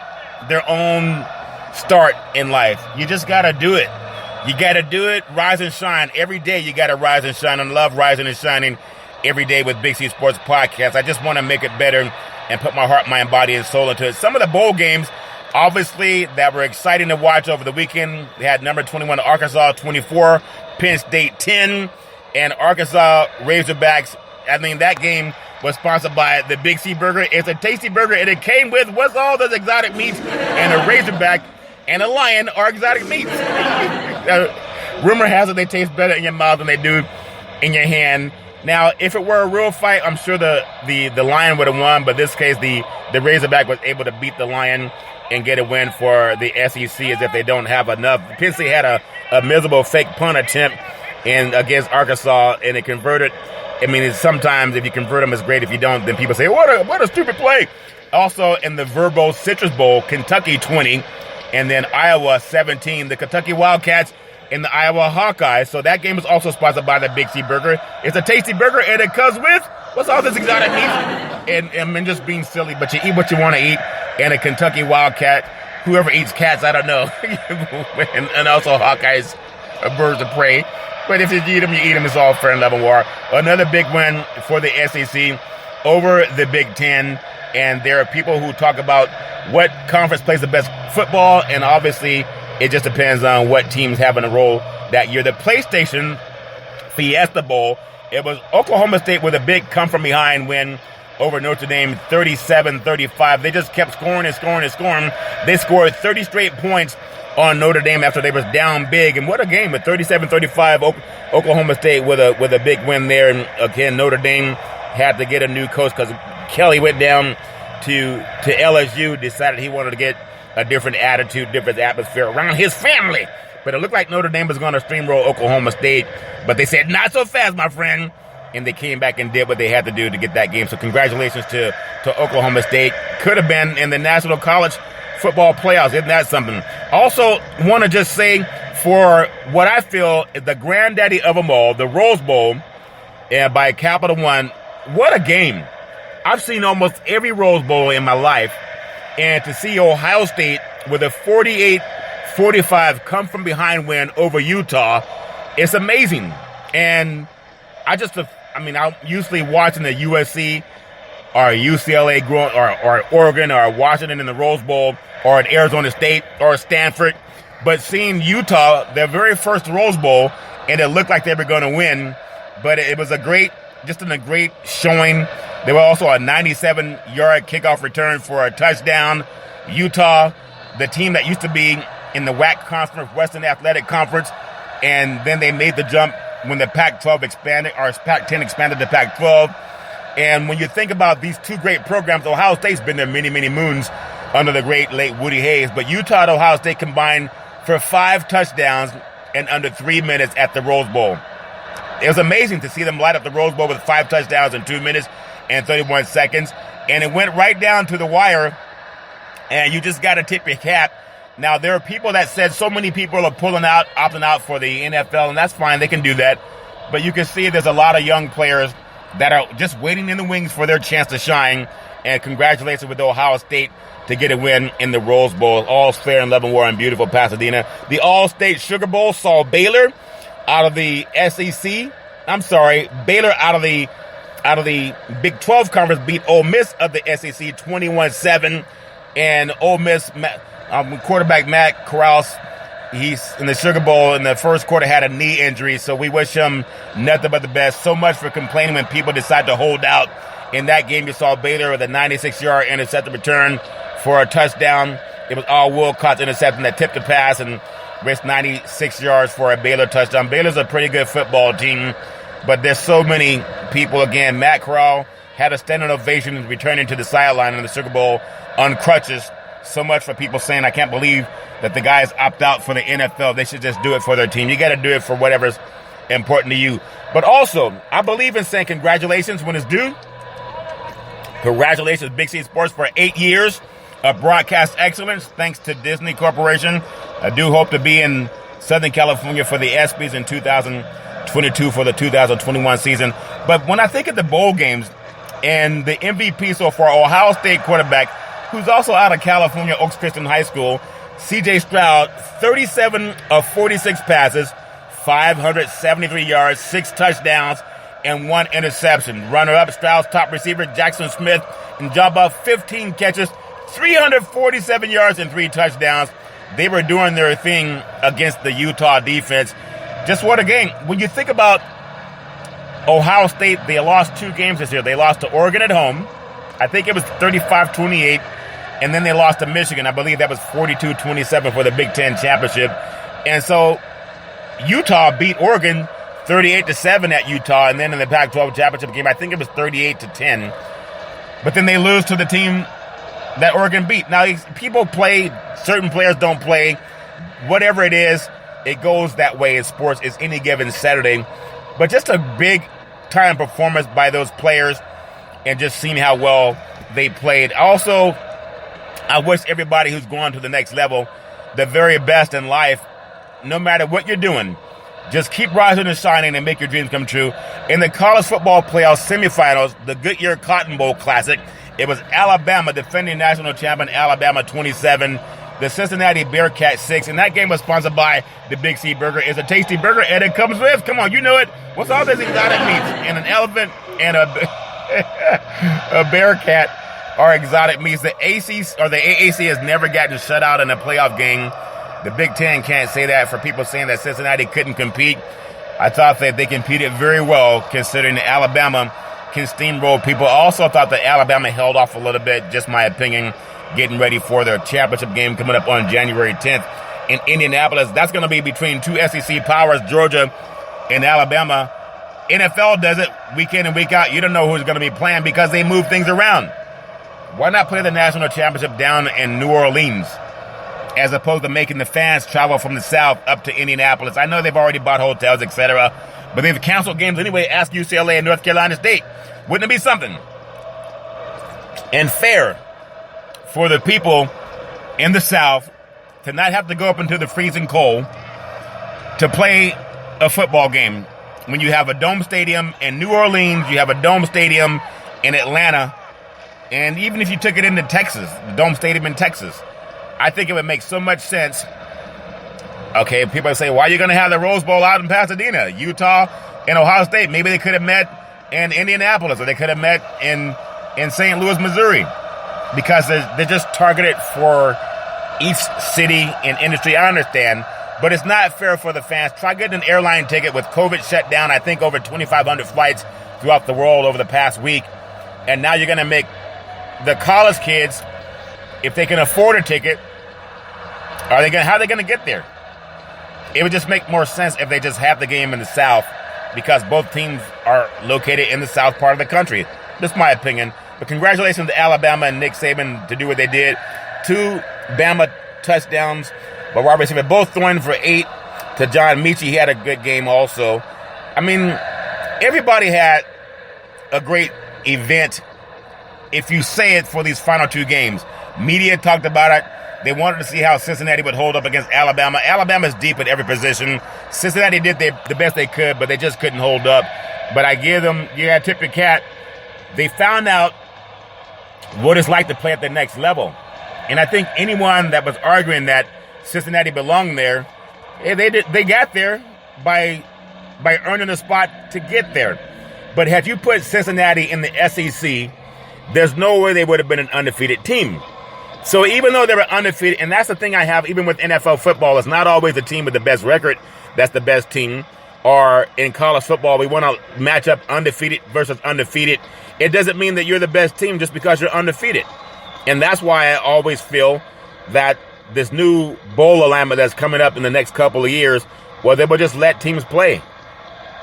their own start in life. You just got to do it. You got to do it, rise and shine. Every day you got to rise and shine, and love rising and shining every day with Big C Sports Podcast. I just want to make it better and put my heart, mind, body, and soul into it. Some of the bowl games, obviously, that were exciting to watch over the weekend. They had number 21 Arkansas 24, Penn State 10, and Arkansas Razorbacks. I mean, that game was sponsored by the Big C Burger. It's a tasty burger, and it came with what's all those exotic meats, and a Razorback and a lion are exotic meats. Rumor has it they taste better in your mouth than they do in your hand. Now, if it were a real fight, I'm sure the lion would have won, but in this case, the Razorback was able to beat the lion and get a win for the SEC as if they don't have enough. Penn State had a miserable fake punt attempt against Arkansas, and it converted. I mean, sometimes if you convert them, it's great. If you don't, then people say, what a stupid play. Also, in the Verbo Citrus Bowl, Kentucky 20, and then Iowa 17. The Kentucky Wildcats and the Iowa Hawkeyes. So that game is also sponsored by the Big C Burger. It's a tasty burger, and it comes with what's all this exotic meat? And I'm just being silly, but you eat what you want to eat. And a Kentucky Wildcat. Whoever eats cats, I don't know. and also Hawkeyes, birds of prey. But if you eat them, you eat them. It's all fair and love and war. Another big win for the SEC over the Big Ten. And there are people who talk about what conference plays the best football, and obviously it just depends on what teams have in a role that year. The PlayStation Fiesta Bowl, it was Oklahoma State with a big come-from-behind win over Notre Dame, 37-35. They just kept scoring and scoring and scoring. They scored 30 straight points on Notre Dame after they was down big. And what a game, with 37-35, Oklahoma State with a big win there. And again, Notre Dame had to get a new coach because Kelly went down to LSU, decided he wanted to get a different attitude, different atmosphere around his family. But it looked like Notre Dame was going to steamroll Oklahoma State. But they said, not so fast, my friend. And they came back and did what they had to do to get that game. So congratulations to Oklahoma State. Could have been in the National College Football Playoffs. Isn't that something? Also, want to just say, for what I feel is the granddaddy of them all, the Rose Bowl, by Capital One, what a game. I've seen almost every Rose Bowl in my life. And to see Ohio State with a 48-45 come-from-behind win over Utah, it's amazing. And I'm usually watching the USC or UCLA or Oregon or Washington in the Rose Bowl or at Arizona State or Stanford. But seeing Utah, their very first Rose Bowl, and it looked like they were going to win, but it was a great showing. There was also a 97-yard kickoff return for a touchdown. Utah, the team that used to be in the WAC Conference, Western Athletic Conference, and then they made the jump when the Pac-12 expanded, or Pac-10 expanded to Pac-12. And when you think about these two great programs, Ohio State's been there many, many moons under the great late Woody Hayes, but Utah and Ohio State combined for 5 touchdowns in under 3 minutes at the Rose Bowl. It was amazing to see them light up the Rose Bowl with 5 touchdowns in 2 minutes and 31 seconds. And it went right down to the wire, and you just got to tip your cap. Now, there are people that said so many people are opting out for the NFL, and that's fine. They can do that. But you can see there's a lot of young players that are just waiting in the wings for their chance to shine. And congratulations with Ohio State to get a win in the Rose Bowl. All's fair in love and war in beautiful Pasadena. The All-State Sugar Bowl saw Baylor out of the SEC. Baylor out of the Big 12 Conference beat Ole Miss of the SEC 21-7. And Ole Miss quarterback Matt Corrals, he's in the Sugar Bowl in the first quarter, had a knee injury, so we wish him nothing but the best. So much for complaining when people decide to hold out. In that game, you saw Baylor with a 96-yard intercepted return for a touchdown. It was all Wilcott's interception that tipped the pass and risked 96 yards for a Baylor touchdown. Baylor's a pretty good football team, but there's so many people. Again, Matt Corral had a standing ovation returning to the sideline in the Sugar Bowl on crutches. So much for people saying, I can't believe that the guys opt out for the NFL. They should just do it for their team. You got to do it for whatever's important to you. But also, I believe in saying congratulations when it's due. Congratulations, Big C Sports, for 8 years of broadcast excellence, thanks to Disney Corporation. I do hope to be in Southern California for the ESPYs in 2022 for the 2021 season. But when I think of the bowl games and the MVP so far, Ohio State quarterback, who's also out of California, Oaks Christian High School, C.J. Stroud, 37 of 46 passes, 573 yards, 6 touchdowns, and 1 interception. Runner-up, Stroud's top receiver, Jackson Smith, in Jabba, 15 catches, 347 yards, and 3 touchdowns. They were doing their thing against the Utah defense. Just what a game. When you think about Ohio State, they lost 2 games this year. They lost to Oregon at home. I think it was 35-28. And then they lost to Michigan. I believe that was 42-27 for the Big Ten championship. And so Utah beat Oregon 38-7 at Utah. And then in the Pac-12 championship game, I think it was 38-10. But then they lose to the team that Oregon beat. Now, people play, certain players don't play. Whatever it is, it goes that way in sports. It's any given Saturday. But just a big-time performance by those players and just seeing how well they played. Also, I wish everybody who's going to the next level the very best in life, no matter what you're doing. Just keep rising and shining and make your dreams come true. In the college football playoff semifinals, the Goodyear Cotton Bowl Classic, it was Alabama, defending national champion Alabama 27, the Cincinnati Bearcats 6, and that game was sponsored by the Big C Burger. It's a tasty burger, and it comes with, come on, you know it, what's all this exotic meats? And an elephant and a bearcat are exotic meats. The AAC has never gotten shut out in a playoff game. The Big Ten can't say that for people saying that Cincinnati couldn't compete. I thought that they competed very well, considering that Alabama can steamroll people. I also thought that Alabama held off a little bit, just my opinion, getting ready for their championship game coming up on January 10th in Indianapolis. That's going to be between 2 SEC powers, Georgia and Alabama. NFL does it week in and week out. You don't know who's going to be playing because they move things around. Why not play the national championship down in New Orleans as opposed to making the fans travel from the South up to Indianapolis? I know they've already bought hotels, etc., but they've canceled games anyway. Ask UCLA and North Carolina State. Wouldn't it be something? And fair for the people in the South to not have to go up into the freezing cold to play a football game when you have a dome stadium in New Orleans, you have a dome stadium in Atlanta, and even if you took it into Texas, the Dome Stadium in Texas, I think it would make so much sense. Okay, people say, why are you going to have the Rose Bowl out in Pasadena? Utah and Ohio State, maybe they could have met in Indianapolis, or they could have met in St. Louis, Missouri, because they're just targeted for each city and industry. I understand, but it's not fair for the fans. Try getting an airline ticket with COVID shut down, I think over 2,500 flights throughout the world over the past week, and now you're going to make the college kids, if they can afford a ticket, how are they going to get there? It would just make more sense if they just have the game in the South, because both teams are located in the South part of the country. That's my opinion. But congratulations to Alabama and Nick Saban to do what they did. 2 Bama touchdowns by wide receiver, both throwing for 8 to John Mechie. He had a good game also. I mean, everybody had a great event, if you say it, for these final 2 games. Media talked about it. They wanted to see how Cincinnati would hold up against Alabama. Alabama's deep at every position. Cincinnati did the best they could, but they just couldn't hold up. But I give them, tip your cap. They found out what it's like to play at the next level. And I think anyone that was arguing that Cincinnati belonged there, they got there by earning a spot to get there. But had you put Cincinnati in the SEC, there's no way they would have been an undefeated team. So even though they were undefeated, and that's the thing I have even with NFL football, it's not always the team with the best record that's the best team. Or in college football, we want to match up undefeated versus undefeated. It doesn't mean that you're the best team just because you're undefeated. And that's why I always feel that this new bowl alignment that's coming up in the next couple of years, well, they will just let teams play.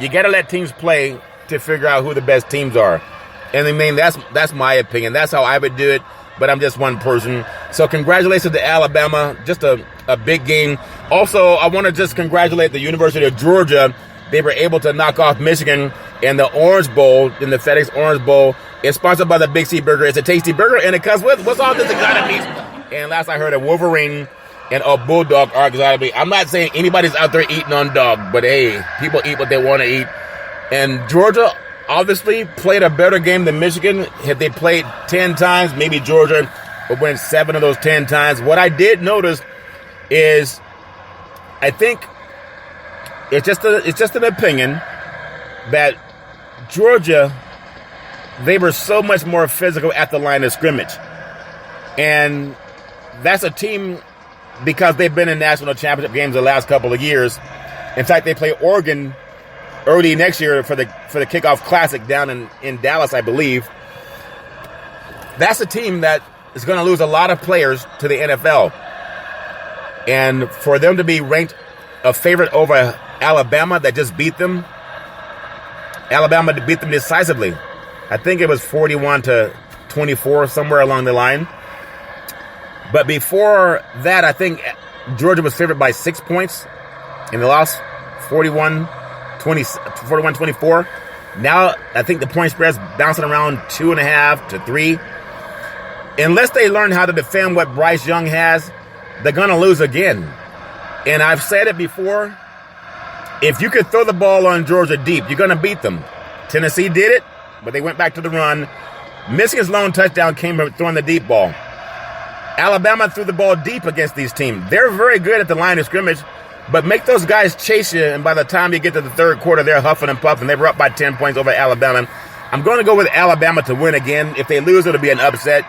You got to let teams play to figure out who the best teams are. And I mean, that's my opinion. That's how I would do it. But I'm just one person. So congratulations to Alabama. Just a big game. Also, I want to just congratulate the University of Georgia. They were able to knock off Michigan in the Orange Bowl, in the FedEx Orange Bowl. It's sponsored by the Big C Burger. It's a tasty burger, and it comes with, what's all this exotic meat? And last I heard, a Wolverine and a Bulldog are exotic. I'm not saying anybody's out there eating on dog, but hey, people eat what they want to eat. And Georgia obviously played a better game than Michigan. Had they played 10 times, maybe Georgia would win 7 of those 10 times. What I did notice is, I think it's just an opinion that Georgia, they were so much more physical at the line of scrimmage. And that's a team, because they've been in national championship games the last couple of years. In fact, they play Oregon early next year for the kickoff classic down in Dallas, I believe. That's a team that is going to lose a lot of players to the NFL. And for them to be ranked a favorite over Alabama that just beat them, Alabama beat them decisively. I think it was 41-24, somewhere along the line. But before that, I think Georgia was favored by 6 points, and they lost 41-24. Now, I think the point spread's bouncing around 2.5 to 3. Unless they learn how to defend what Bryce Young has, they're going to lose again. And I've said it before, if you could throw the ball on Georgia deep, you're going to beat them. Tennessee did it, but they went back to the run. Michigan's lone touchdown came from throwing the deep ball. Alabama threw the ball deep against these teams. They're very good at the line of scrimmage, but make those guys chase you, and by the time you get to the third quarter, they're huffing and puffing. They were up by 10 points over Alabama. I'm going to go with Alabama to win again. If they lose, it'll be an upset.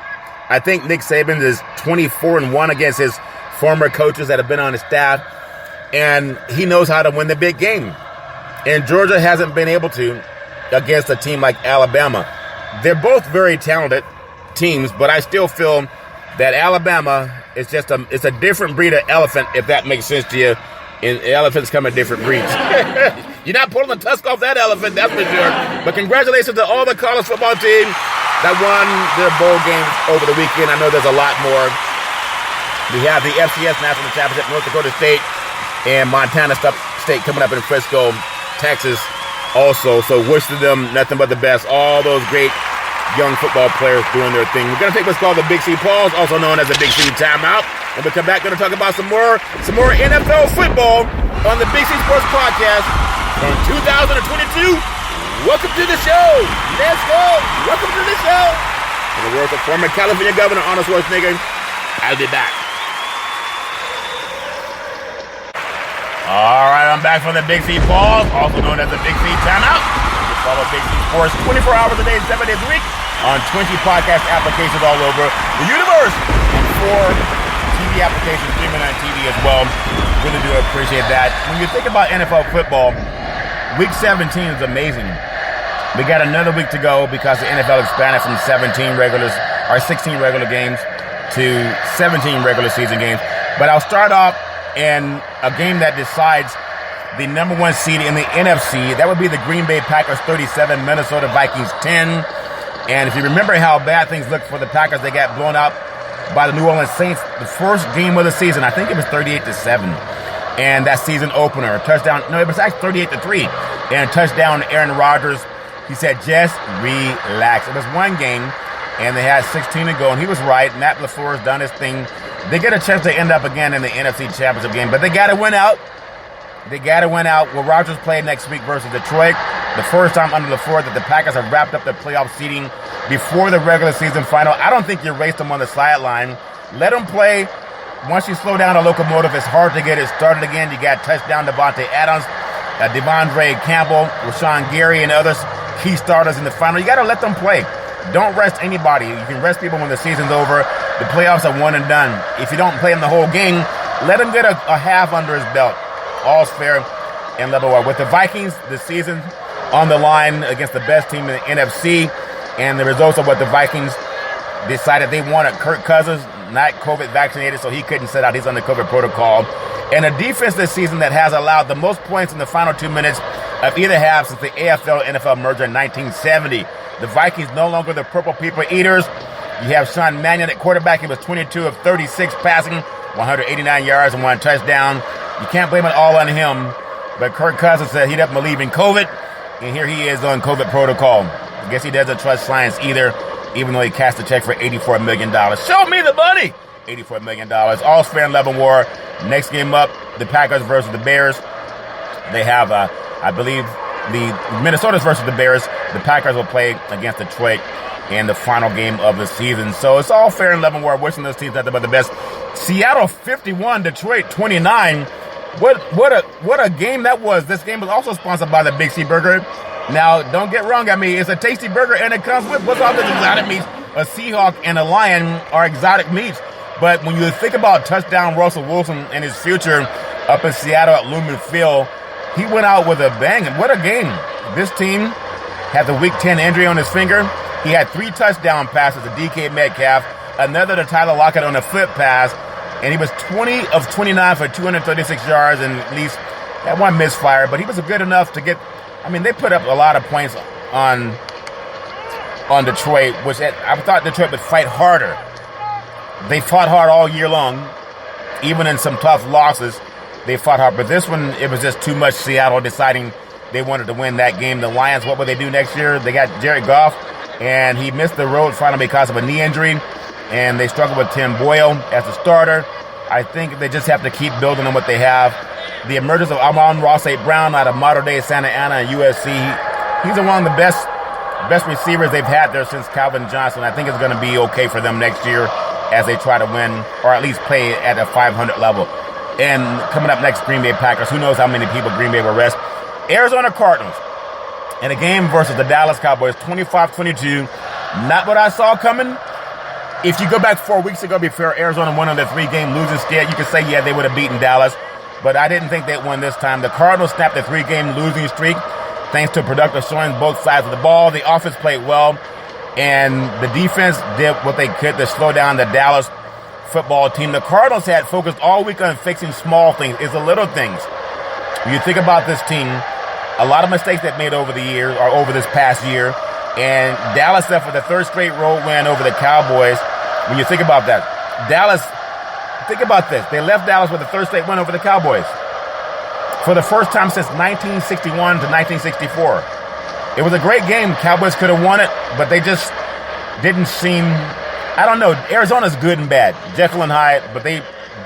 I think Nick Saban is 24-1 against his former coaches that have been on his staff, and he knows how to win the big game. And Georgia hasn't been able to against a team like Alabama. They're both very talented teams, but I still feel that Alabama is it's a different breed of elephant, if that makes sense to you. And elephants come in different breeds. You're not pulling the tusk off that elephant, that's for sure. But congratulations to all the college football teams that won their bowl games over the weekend. I know there's a lot more. We have the FCS National Championship, North Dakota State and Montana State coming up in Frisco, Texas also. So wish to them nothing but the best. All those great young football players doing their thing. We're going to take what's called the Big C Pause, also known as the Big C Timeout. When we come back, we're going to talk about some more NFL football on the Big C Sports Podcast from 2022. Welcome to the show. Let's go. Welcome to the show. In the words of former California Governor Arnold Schwarzenegger, I'll be back. All right, I'm back from the Big C Pause, also known as the Big C Timeout. You can follow Big C Sports 24 hours a day, 7 days a week on 20 podcast applications all over the universe and 4 TV applications streaming on TV as well. Really do appreciate that. When you think about NFL football, Week 17 is amazing. We got another week to go because the NFL expanded from 16 regular games to 17 regular season games. But I'll start off in a game that decides the number 1 seed in the NFC. That would be the Green Bay Packers 37, Minnesota Vikings 10. And if you remember how bad things looked for the Packers, they got blown out by the New Orleans Saints the first game of the season. I think it was 38-7. And that season opener, a touchdown. No, it was actually 38-3. And a touchdown, Aaron Rodgers. He said, just relax. It was one game, and they had 16 to go, and he was right. Matt LaFleur's done his thing. They get a chance to end up again in the NFC Championship game, but they got to win out. They got to win out. Will Rodgers play next week versus Detroit? The first time under LaFleur that the Packers have wrapped up their playoff seeding before the regular season final. I don't think you erased them on the sideline. Let them play. Once you slow down a locomotive, it's hard to get it started again. You got touchdown Devontae Adams, Devondre Campbell, Rashawn Gary, and others key starters in the final. You got to let them play. Don't rest anybody. You can rest people when the season's over. The playoffs are one and done. If you don't play them the whole game, let him get a half under his belt. All's fair and level. With the Vikings, the season on the line against the best team in the NFC, and the results of what the Vikings decided they wanted. Kirk Cousins, not COVID vaccinated, so he couldn't sit out. He's on the COVID protocol. And a defense this season that has allowed the most points in the final 2 minutes of either half since the AFL-NFL merger in 1970. The Vikings no longer the Purple People Eaters. You have Sean Mannion at quarterback. He was 22 of 36 passing, 189 yards and 1 touchdown. You can't blame it all on him. But Kirk Cousins said he doesn't believe in COVID, and here he is on COVID protocol. I guess he doesn't trust science either, even though he cashed a check for $84 million. Show me the money! $84 million. All fair and level war. Next game up, the Packers versus the Bears. They have, I believe, the Minnesota's versus the Bears. The Packers will play against Detroit in the final game of the season. So it's all fair and level war. Wishing those teams nothing but the best. Seattle 51, Detroit 29. What a game that was. This game was also sponsored by the Big C Burger. Now, don't get wrong. I mean, it's a tasty burger, and it comes with what's all the exotic meats. A Seahawk and a Lion are exotic meats. But when you think about touchdown Russell Wilson and his future up in Seattle at Lumen Field, he went out with a bang. And what a game. This team had the Week 10 injury on his finger. He had 3 touchdown passes to DK Metcalf, another to Tyler Lockett on a flip pass, and he was 20 of 29 for 236 yards and at least that one misfire. But he was good enough to get, I mean, they put up a lot of points on Detroit, which I thought Detroit would fight harder. They fought hard all year long, even in some tough losses. They fought hard, but this one, it was just too much. Seattle deciding they wanted to win that game. The Lions, what will they do next year? They got Jared Goff, and he missed the road finally because of a knee injury, and they struggled with Tim Boyle as the starter. I think they just have to keep building on what they have. The emergence of Amon-Ra St. Brown out of modern-day Santa Ana and USC, he's one of the best receivers they've had there since Calvin Johnson. I think it's going to be okay for them next year as they try to win, or at least play at a 500 level. And coming up next, Green Bay Packers. Who knows how many people Green Bay will rest. Arizona Cardinals in a game versus the Dallas Cowboys, 25-22. Not what I saw coming. If you go back 4 weeks ago before Arizona won on the 3-game losing skid, you could say, yeah, they would have beaten Dallas. But I didn't think they'd win this time. The Cardinals snapped a 3-game losing streak thanks to productive showing both sides of the ball. The offense played well, and the defense did what they could to slow down the Dallas football team. The Cardinals had focused all week on fixing small things. It's the little things. When you think about this team, a lot of mistakes they've made over the years, or over this past year, and Dallas left with a 3rd straight road win over the Cowboys. When you think about that, Dallas, think about this. They left Dallas with a 3rd straight win over the Cowboys for the first time since 1961 to 1964. It was a great game. Cowboys could have won it, but they just didn't seem, I don't know. Arizona's good and bad. Jekyll and Hyde, but they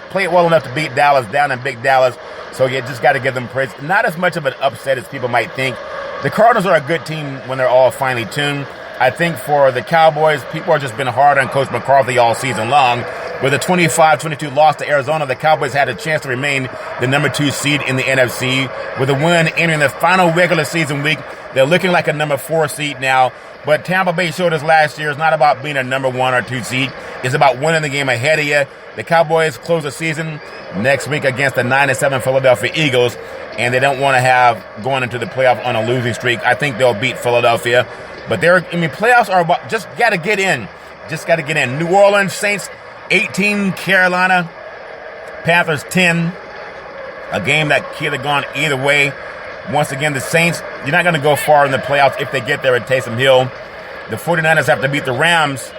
played well enough to beat Dallas down in Big Dallas. So you just got to give them praise. Not as much of an upset as people might think. The Cardinals are a good team when they're all finely tuned. I think for the Cowboys, people have just been hard on Coach McCarthy all season long. With a 25-22 loss to Arizona, the Cowboys had a chance to remain the number 2 seed in the NFC. With a win entering the final regular season week, they're looking like a number 4 seed now. But Tampa Bay showed us last year it's not about being a number 1 or 2 seed. It's about winning the game ahead of you. The Cowboys close the season next week against the 9-7 Philadelphia Eagles, and they don't want to have going into the playoff on a losing streak. I think they'll beat Philadelphia. But playoffs are about, just got to get in. Just got to get in. New Orleans Saints 18, Carolina Panthers 10. A game that could have gone either way. Once again, the Saints, you're not going to go far in the playoffs if they get there at Taysom Hill. The 49ers have to beat the Rams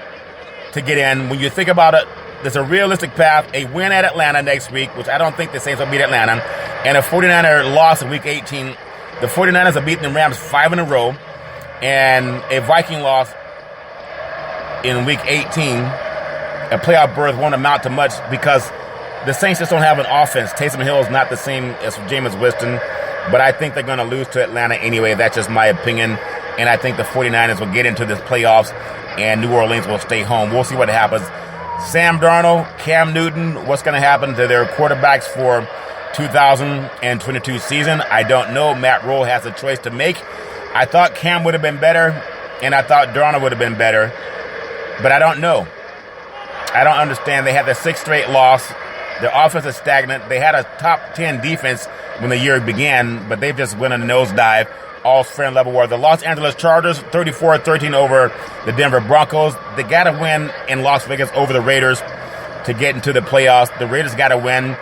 to get in. When you think about it, there's a realistic path. A win at Atlanta next week, which I don't think the Saints will beat Atlanta, and a 49er loss in Week 18. The 49ers have beaten the Rams 5 in a row, and a Viking loss in Week 18. A playoff berth won't amount to much because the Saints just don't have an offense. Taysom Hill is not the same as Jameis Winston, but I think they're going to lose to Atlanta anyway. That's just my opinion, and I think the 49ers will get into this playoffs, and New Orleans will stay home. We'll see what happens. Sam Darnold, Cam Newton, what's going to happen to their quarterbacks for 2022 season? I don't know. Matt Rule has a choice to make. I thought Cam would have been better, and I thought Darnold would have been better, but I don't know. I don't understand. They had their 6th straight loss. Their offense is stagnant. They had a top 10 defense when the year began, but they've just went on a nosedive. All fair and level war. The Los Angeles Chargers, 34-13 over the Denver Broncos. They got to win in Las Vegas over the Raiders to get into the playoffs. The Raiders got to win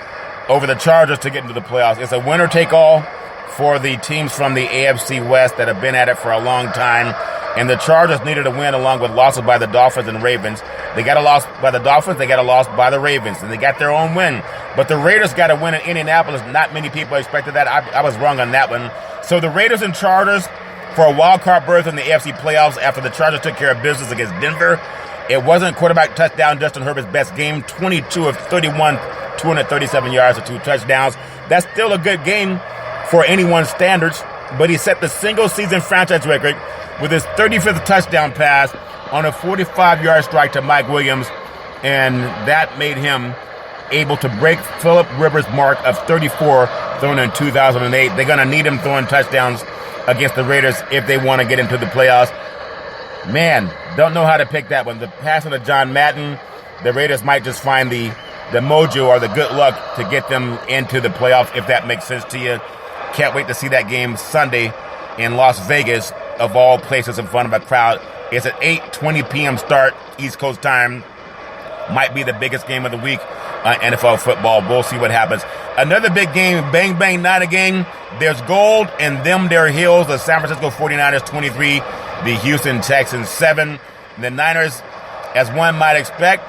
over the Chargers to get into the playoffs. It's a winner-take-all for the teams from the AFC West that have been at it for a long time. And the Chargers needed a win along with losses by the Dolphins and Ravens. They got a loss by the Dolphins. They got a loss by the Ravens. And they got their own win. But the Raiders got a win in Indianapolis. Not many people expected that. I was wrong on that one. So the Raiders and Chargers for a wild card berth in the AFC playoffs after the Chargers took care of business against Denver. It wasn't quarterback touchdown Justin Herbert's best game. 22 of 31, 237 yards and 2 touchdowns. That's still a good game for anyone's standards, but he set the single-season franchise record with his 35th touchdown pass on a 45-yard strike to Mike Williams, and that made him able to break Phillip Rivers' mark of 34 thrown in 2008. They're going to need him throwing touchdowns against the Raiders if they want to get into the playoffs. Man, don't know how to pick that one. The passing to John Madden, the Raiders might just find the mojo or the good luck to get them into the playoffs, if that makes sense to you. Can't wait to see that game Sunday in Las Vegas, of all places, in front of a crowd. It's at 8:20 p.m. start, East Coast time. Might be the biggest game of the week, NFL football. We'll see what happens. Another big game, bang, bang, not a game. There's gold, and them there hills. The San Francisco 49ers 23, the Houston Texans 7. The Niners, as one might expect,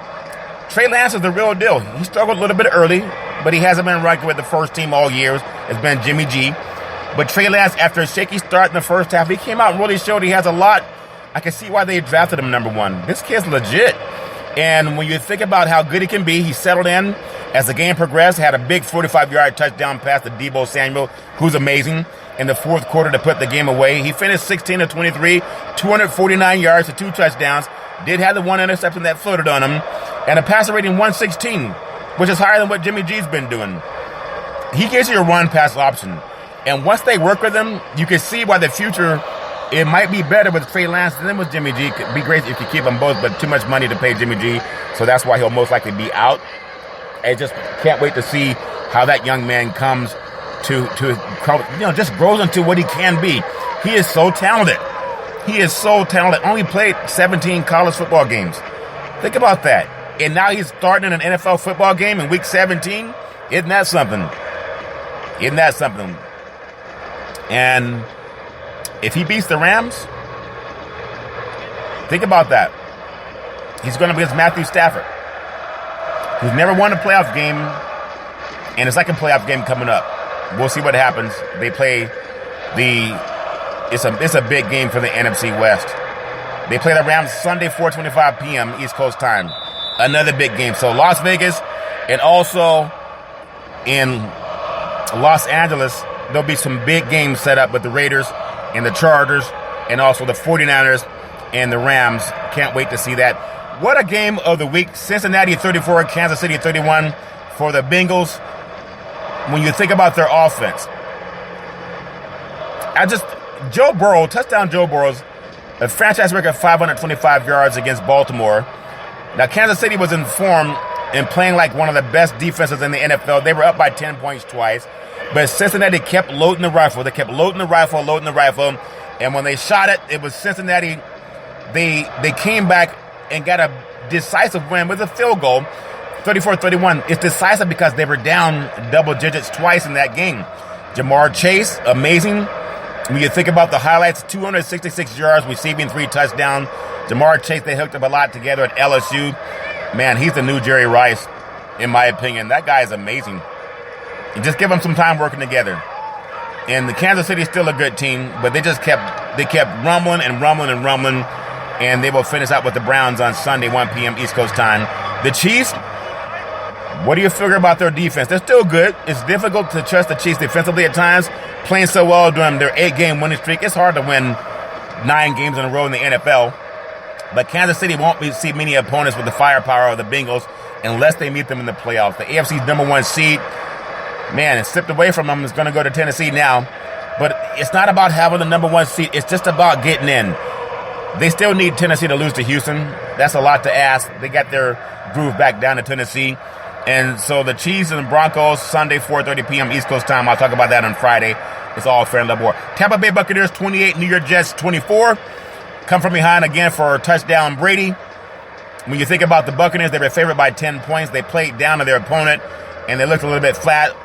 Trey Lance is the real deal. He struggled a little bit early, but he hasn't been ranking with the first team all year. It's been Jimmy G. But Trey Lance, after a shaky start in the first half, he came out and really showed he has a lot. I can see why they drafted him number 1. This kid's legit. And when you think about how good he can be, he settled in as the game progressed, had a big 45-yard touchdown pass to Deebo Samuel, who's amazing, in the fourth quarter to put the game away. He finished 16 of 23, 249 yards to 2 touchdowns, did have the 1 interception that floated on him, and a passer rating 116, which is higher than what Jimmy G's been doing. He gives you a run-pass option. And once they work with him, you can see why the future, it might be better with Trey Lance than with Jimmy G. It'd be great if you keep them both, but too much money to pay Jimmy G, so that's why he'll most likely be out. I just can't wait to see how that young man comes to just grows into what he can be. He is so talented. He is so talented. Only played 17 college football games. Think about that. And now he's starting an NFL football game in week 17. Isn't that something? Isn't that something? And if he beats the Rams, think about that. He's going to be against Matthew Stafford, who's never won a playoff game, and his second playoff game coming up. We'll see what happens. They play it's a big game for the NFC West. They play the Rams Sunday, 4:25 p.m. East Coast time. Another big game. So Las Vegas, and also in Los Angeles, there'll be some big games set up with the Raiders and the Chargers, and also the 49ers and the Rams. Can't wait to see that. What a game of the week. Cincinnati 34, Kansas City 31 for the Bengals. When you think about their offense, Joe Burrow, touchdown Joe Burrow's a franchise record 525 yards against Baltimore. Now, Kansas City was in form and playing like one of the best defenses in the NFL. They were up by 10 points twice. But Cincinnati kept loading the rifle. They kept loading the rifle. And when they shot it, it was Cincinnati. They came back and got a decisive win with a field goal, 34-31. It's decisive because they were down double digits twice in that game. Jamar Chase, amazing. When you think about the highlights, 266 yards, receiving 3 touchdowns. Jamar Chase, they hooked up a lot together at LSU. Man, he's the new Jerry Rice, in my opinion. That guy is amazing. You just give them some time working together. And the Kansas City is still a good team, but they kept rumbling, and they will finish out with the Browns on Sunday, 1 p.m. East Coast time. The Chiefs, what do you figure about their defense? They're still good. It's difficult to trust the Chiefs defensively at times, playing so well during their 8-game winning streak. It's hard to win 9 games in a row in the NFL. But Kansas City won't see many opponents with the firepower of the Bengals unless they meet them in the playoffs. The AFC's number 1 seed, man, it's slipped away from them. It's going to go to Tennessee now. But it's not about having the number 1 seed. It's just about getting in. They still need Tennessee to lose to Houston. That's a lot to ask. They got their groove back down to Tennessee. And so the Chiefs and the Broncos, Sunday, 4:30 p.m. East Coast time. I'll talk about that on Friday. It's all fair and level. Tampa Bay Buccaneers 28, New York Jets 24. Come from behind again for a touchdown Brady. When you think about the Buccaneers, they were favored by 10 points. They played down to their opponent, and they looked a little bit flat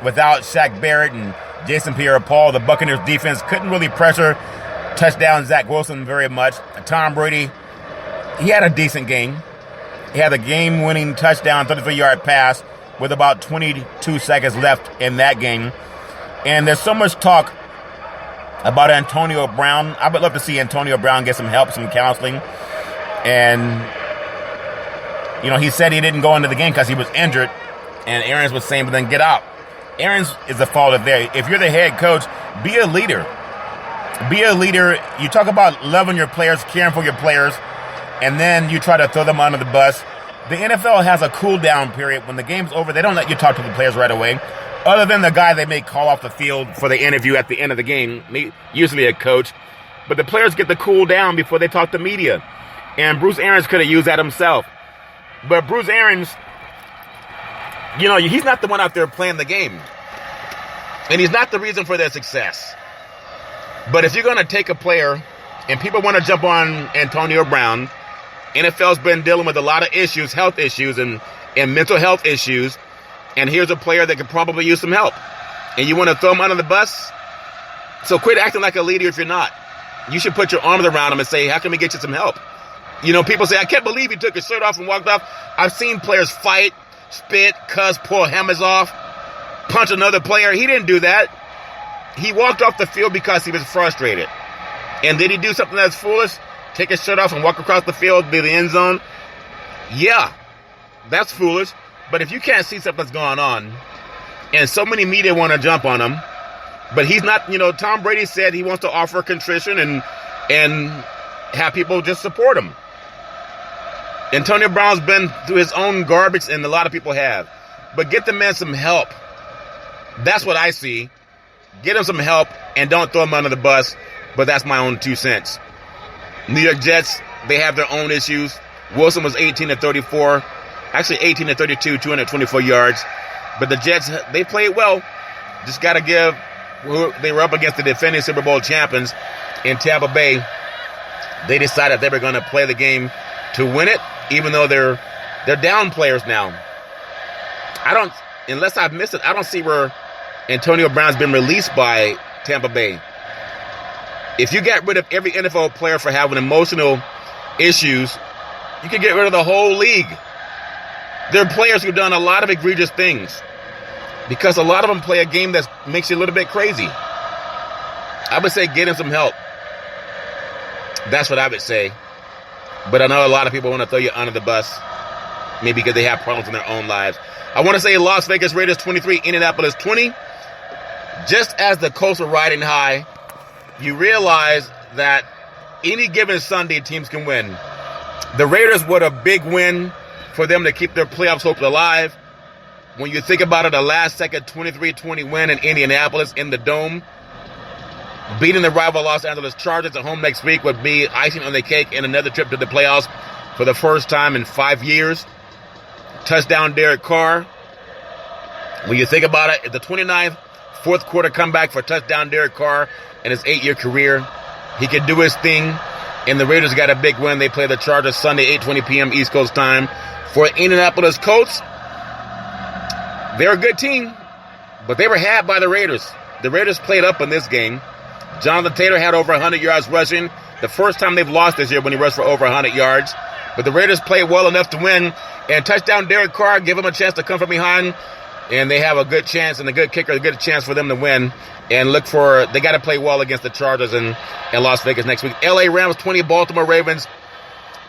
without Shaq Barrett and Jason Pierre-Paul. The Buccaneers defense couldn't really pressure touchdown Zach Wilson very much. Tom Brady, he had a decent game. He had a game-winning touchdown, 33-yard pass with about 22 seconds left in that game. And there's so much talk about Antonio Brown. I would love to see Antonio Brown get some help, some counseling. And, he said he didn't go into the game because he was injured. And Arians was saying, but then get out. Arians is the fault of there. If you're the head coach, be a leader. Be a leader. You talk about loving your players, caring for your players, and then you try to throw them under the bus. The NFL has a cool down period. When the game's over, they don't let you talk to the players right away. Other than the guy they may call off the field for the interview at the end of the game, usually a coach. But the players get to cool down before they talk to media. And Bruce Arians could have used that himself. But Bruce Arians, he's not the one out there playing the game. And he's not the reason for their success. But if you're going to take a player, and people want to jump on Antonio Brown, NFL's been dealing with a lot of issues, health issues, and mental health issues. And here's a player that could probably use some help. And you want to throw him under the bus? So quit acting like a leader if you're not. You should put your arms around him and say, how can we get you some help? People say, I can't believe he took his shirt off and walked off. I've seen players fight, spit, cuss, pull hammers off, punch another player. He didn't do that. He walked off the field because he was frustrated. And did he do something that's foolish? Take his shirt off and walk across the field to the end zone? Yeah, that's foolish. But if you can't see something that's going on, and so many media want to jump on him, but he's not, Tom Brady said he wants to offer contrition and have people just support him. Antonio Brown's been through his own garbage, and a lot of people have. But get the man some help. That's what I see. Get him some help, and don't throw him under the bus. But that's my own 2 cents. New York Jets, they have their own issues. Wilson was 18-34. Actually, 18-32, 224 yards. But the Jets, they played well. Just got to give, they were up against the defending Super Bowl champions in Tampa Bay. They decided they were going to play the game to win it, even though they're down players now. Unless I've missed it, I don't see where Antonio Brown's been released by Tampa Bay. If you get rid of every NFL player for having emotional issues, you can get rid of the whole league. There are players who've done a lot of egregious things because a lot of them play a game that makes you a little bit crazy. I would say get him some help. That's what I would say. But I know a lot of people want to throw you under the bus, maybe because they have problems in their own lives. I want to say Las Vegas Raiders 23, Indianapolis 20. Just as the Colts are riding high, you realize that any given Sunday teams can win. The Raiders were a big win for them to keep their playoffs hopes alive. When you think about it, a last-second 23-20 win in Indianapolis in the Dome, beating the rival Los Angeles Chargers at home next week would be icing on the cake and another trip to the playoffs for the first time in 5 years. Touchdown Derek Carr. When you think about it, it's the 29th fourth quarter comeback for touchdown Derek Carr in his 8-year career. He can do his thing, and the Raiders got a big win. They play the Chargers Sunday, 8:20 p.m. East Coast time. For Indianapolis Colts, they're a good team, but they were had by the Raiders. The Raiders played up in this game. Jonathan Taylor had over 100 yards rushing. The first time they've lost this year when he rushed for over 100 yards. But the Raiders played well enough to win. And touchdown Derek Carr, give him a chance to come from behind. And they have a good chance, and a good kicker, a good chance for them to win. And they got to play well against the Chargers in Las Vegas next week. LA Rams 20, Baltimore Ravens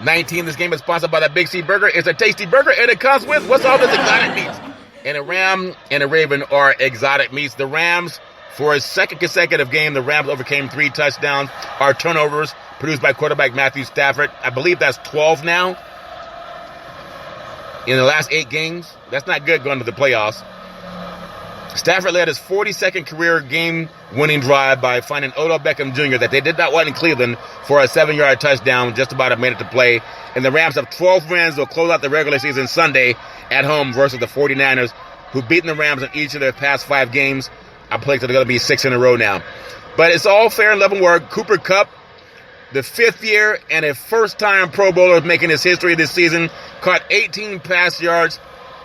19. This game is sponsored by the Big C Burger. It's a tasty burger, and it comes with, what's all this exotic meats? And a Ram and a Raven are exotic meats. The Rams, for a second consecutive game, the Rams overcame 3 touchdowns. Our turnovers produced by quarterback Matthew Stafford. I believe that's 12 now in the last 8 games. That's not good going to the playoffs. Stafford led his 42nd career game-winning drive by finding Odell Beckham Jr. that they did not want in Cleveland for a 7-yard touchdown, just about a minute to play. And the Rams have 12 wins. They'll close out the regular season Sunday at home versus the 49ers, who've beaten the Rams in each of their past 5 games. I believe they're going to be 6 in a row now. But it's all fair and level work. Cooper Kupp, the 5th year and a first-time Pro Bowler making his history this season, caught 18 pass yards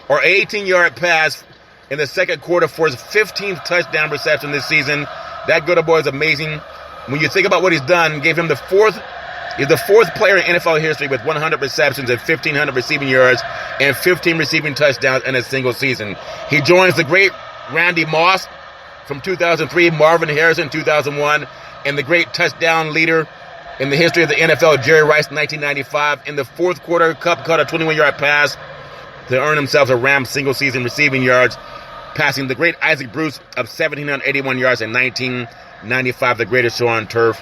or 18-yard pass in the second quarter for his 15th touchdown reception this season. That good boy is amazing. When you think about what he's done, gave him he's the 4th player in NFL history with 100 receptions and 1,500 receiving yards and 15 receiving touchdowns in a single season. He joins the great Randy Moss from 2003, Marvin Harrison 2001, and the great touchdown leader in the history of the NFL, Jerry Rice in 1995. In the fourth quarter, Kupp caught a 21-yard pass to earn himself a Rams single-season receiving yards, passing the great Isaac Bruce of 1,781 yards in 1995, the greatest show on turf.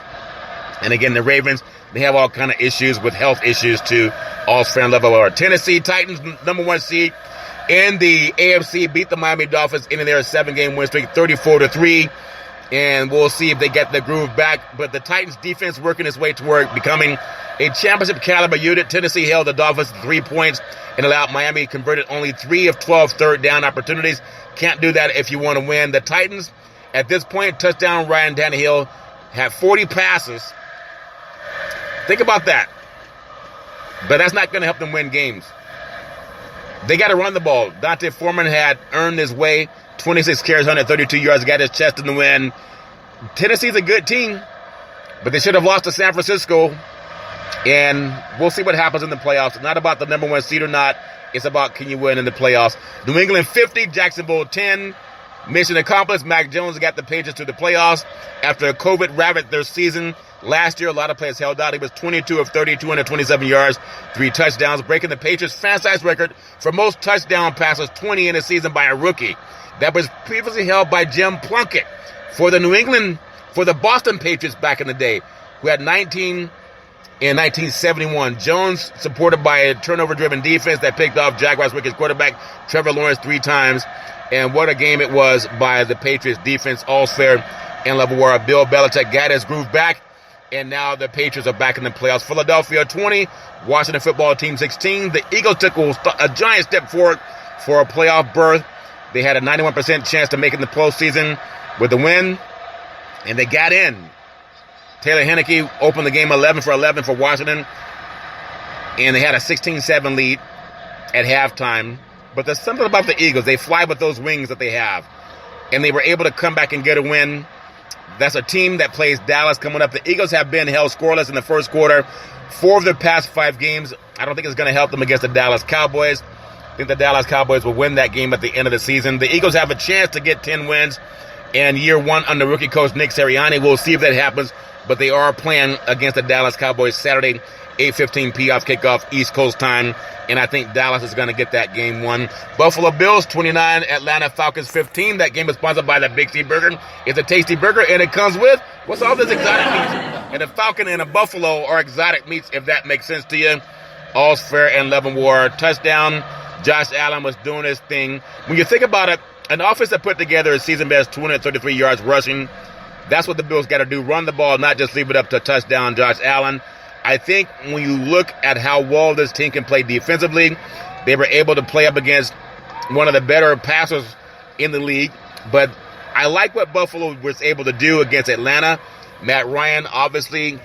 And again, the Ravens, they have all kind of issues with health issues too. All fan level are Tennessee Titans, number 1 seed in the AFC, beat the Miami Dolphins in their 7-game win streak, 34-3. And we'll see if they get the groove back. But the Titans defense working its way toward becoming a championship caliber unit. Tennessee held the Dolphins to 3 points and allowed Miami converted only 3 of 12 third down opportunities. Can't do that if you want to win. The Titans, at this point, touchdown Ryan Tannehill had 40 passes. Think about that. But that's not going to help them win games. They got to run the ball. Dante Foreman had earned his way. 26 carries, 132 yards, got his chest in the win. Tennessee's a good team, but they should have lost to San Francisco. And we'll see what happens in the playoffs. It's not about the number 1 seed or not. It's about can you win in the playoffs. New England 50, Jacksonville 10. Mission accomplished. Mac Jones got the Patriots to the playoffs after COVID ravaged their season. Last year, a lot of players held out. He was 22 of 30, 227 yards, 3 touchdowns, breaking the Patriots' franchise record for most touchdown passes, 20 in a season by a rookie. That was previously held by Jim Plunkett for the Boston Patriots back in the day, who had 19 in 1971. Jones, supported by a turnover-driven defense that picked off Jaguars' rookie quarterback Trevor Lawrence 3 times. And what a game it was by the Patriots defense, all fair and level war. Bill Belichick got his groove back, and now the Patriots are back in the playoffs. Philadelphia 20, Washington football team 16. The Eagles took a giant step forward for a playoff berth. They had a 91% chance to make it in the postseason with the win, and they got in. Taylor Heineke opened the game 11 for 11 for Washington, and they had a 16-7 lead at halftime. But there's something about the Eagles. They fly with those wings that they have, and they were able to come back and get a win. That's a team that plays Dallas coming up. The Eagles have been held scoreless in the first quarter. 4 of their past 5 games. I don't think it's going to help them against the Dallas Cowboys. I think the Dallas Cowboys will win that game at the end of the season. The Eagles have a chance to get 10 wins in year 1 under rookie coach Nick Sirianni. We'll see if that happens, but they are playing against the Dallas Cowboys Saturday, 8:15 p.m. kickoff East Coast time, and I think Dallas is going to get that game won. Buffalo Bills 29, Atlanta Falcons 15. That game is sponsored by the Big C Burger. It's a tasty burger, and it comes with, what's all this exotic meats? And a Falcon and a Buffalo are exotic meats, if that makes sense to you. All's fair and love and war. Touchdown. Josh Allen was doing his thing. When you think about it, an offense that put together a season best 233 yards rushing, that's what the Bills got to do. Run the ball, not just leave it up to touchdown Josh Allen. I think when you look at how well this team can play defensively, they were able to play up against one of the better passers in the league. But I like what Buffalo was able to do against Atlanta. Matt Ryan, obviously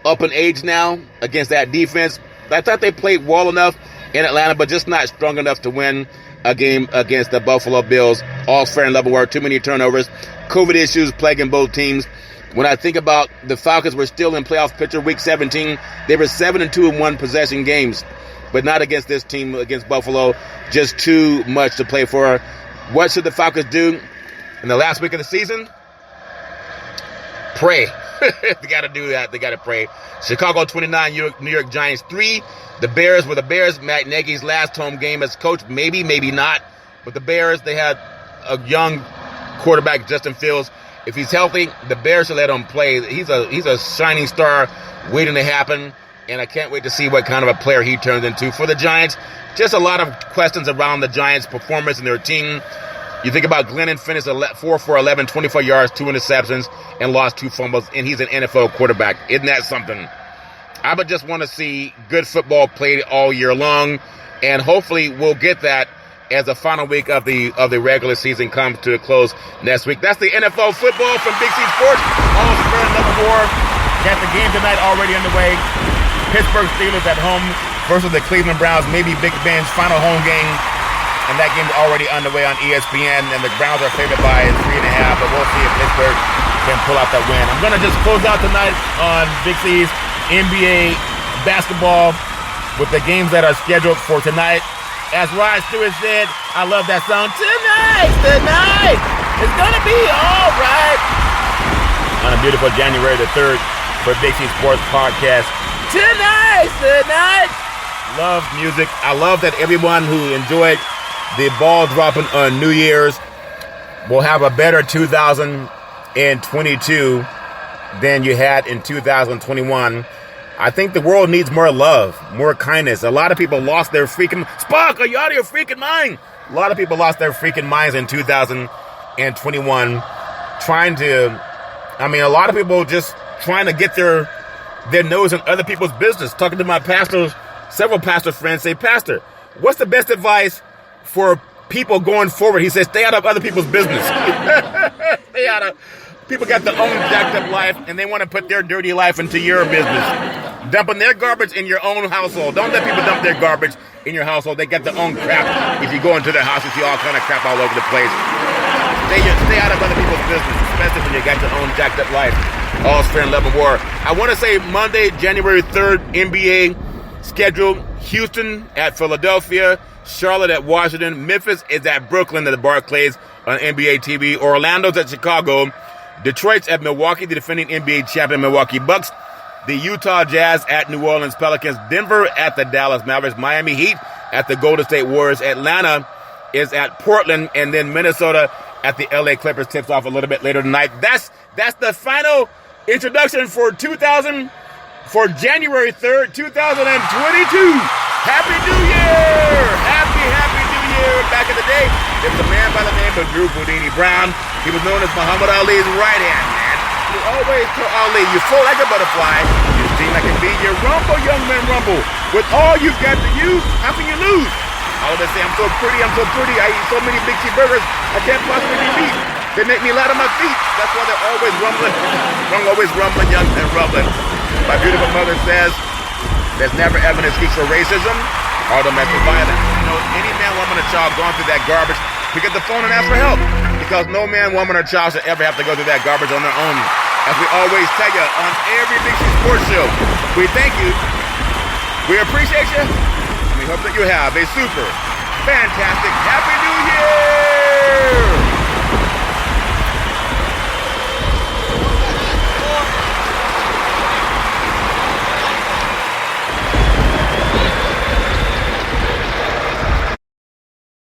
up in age now against that defense. I thought they played well enough in Atlanta, but just not strong enough to win a game against the Buffalo Bills. All fair and level war, too many turnovers. COVID issues plaguing both teams. When I think about the Falcons were still in playoff picture week 17, they were 7-2 in 1 possession games, but not against this team, against Buffalo. Just too much to play for. What should the Falcons do in the last week of the season? Pray. They got to do that. They got to pray. Chicago 29, New York Giants 3. The Bears were the Bears. Matt Nagy's last home game as coach. Maybe, maybe not. But the Bears, they had a young quarterback, Justin Fields. If he's healthy, the Bears should let him play. He's a shining star waiting to happen, and I can't wait to see what kind of a player he turns into. For the Giants, just a lot of questions around the Giants' performance and their team. You think about Glennon finished 4 for 11, 24 yards, 2 interceptions, and lost 2 fumbles, and he's an NFL quarterback. Isn't that something? I would just want to see good football played all year long, and hopefully we'll get that as the final week of the regular season comes to a close next week. That's the NFL football from Big C Sports. All fair and level war. Got the game tonight already underway. Pittsburgh Steelers at home versus the Cleveland Browns. Maybe Big Ben's final home game. And that game is already underway on ESPN. And the Browns are favored by 3.5. But we'll see if Pittsburgh can pull out that win. I'm going to just close out tonight on Big C's NBA basketball with the games that are scheduled for tonight. As Rod Stewart said, I love that song. Tonight, it's going to be all right. On a beautiful January the 3rd, for Big C Sports Podcast tonight. Love music. I love that everyone who enjoyed the ball dropping on New Year's will have a better 2022 than you had in 2021. I think the world needs more love, more kindness. A lot of people lost their freaking... Spock, are you out of your freaking mind? A lot of people lost their freaking minds in 2021 trying to... a lot of people just trying to get their nose in other people's business. Talking to my pastors, several pastor friends say, Pastor, what's the best advice for people going forward? He says, stay out of other people's business. Stay out of... People got their own jacked up life, and they want to put their dirty life into your business. Dumping their garbage in your own household. Don't let people dump their garbage in your household. They got their own crap. If you go into their house, you see all kind of crap all over the place. Stay out of other people's business, especially when you got your own jacked up life. All's fair in love and war. I want to say Monday, January 3rd, NBA schedule. Houston at Philadelphia. Charlotte at Washington. Memphis is at Brooklyn at the Barclays on NBA TV. Orlando's at Chicago. Detroit's at Milwaukee, the defending NBA champion Milwaukee Bucks. The Utah Jazz at New Orleans Pelicans. Denver at the Dallas Mavericks. Miami Heat at the Golden State Warriors. Atlanta is at Portland. And then Minnesota at the LA Clippers. Tips off a little bit later tonight. That's the final introduction for January 3rd, 2022. Happy New Year! Happy New Year! Back in the day, there was a man by the name of Drew Boudini Brown. He was known as Muhammad Ali's right hand man. You always tell Ali, you float like a butterfly, you sting like a bee, you rumble, young man, rumble. With all you've got to use, how can you lose? All of them say, I'm so pretty, I eat so many big cheeseburgers, I can't possibly be beat. They make me light on my feet. That's why they're always rumbling. Always rumbling, young and rumbling. My beautiful mother says, there's never ever an excuse for racism or domestic violence. You know, any man, woman, or child going through that garbage, pick up the phone and ask for help. Because no man, woman, or child should ever have to go through that garbage on their own. As we always tell you on every Big C Sports Show, we thank you, we appreciate you, and we hope that you have a super, fantastic, happy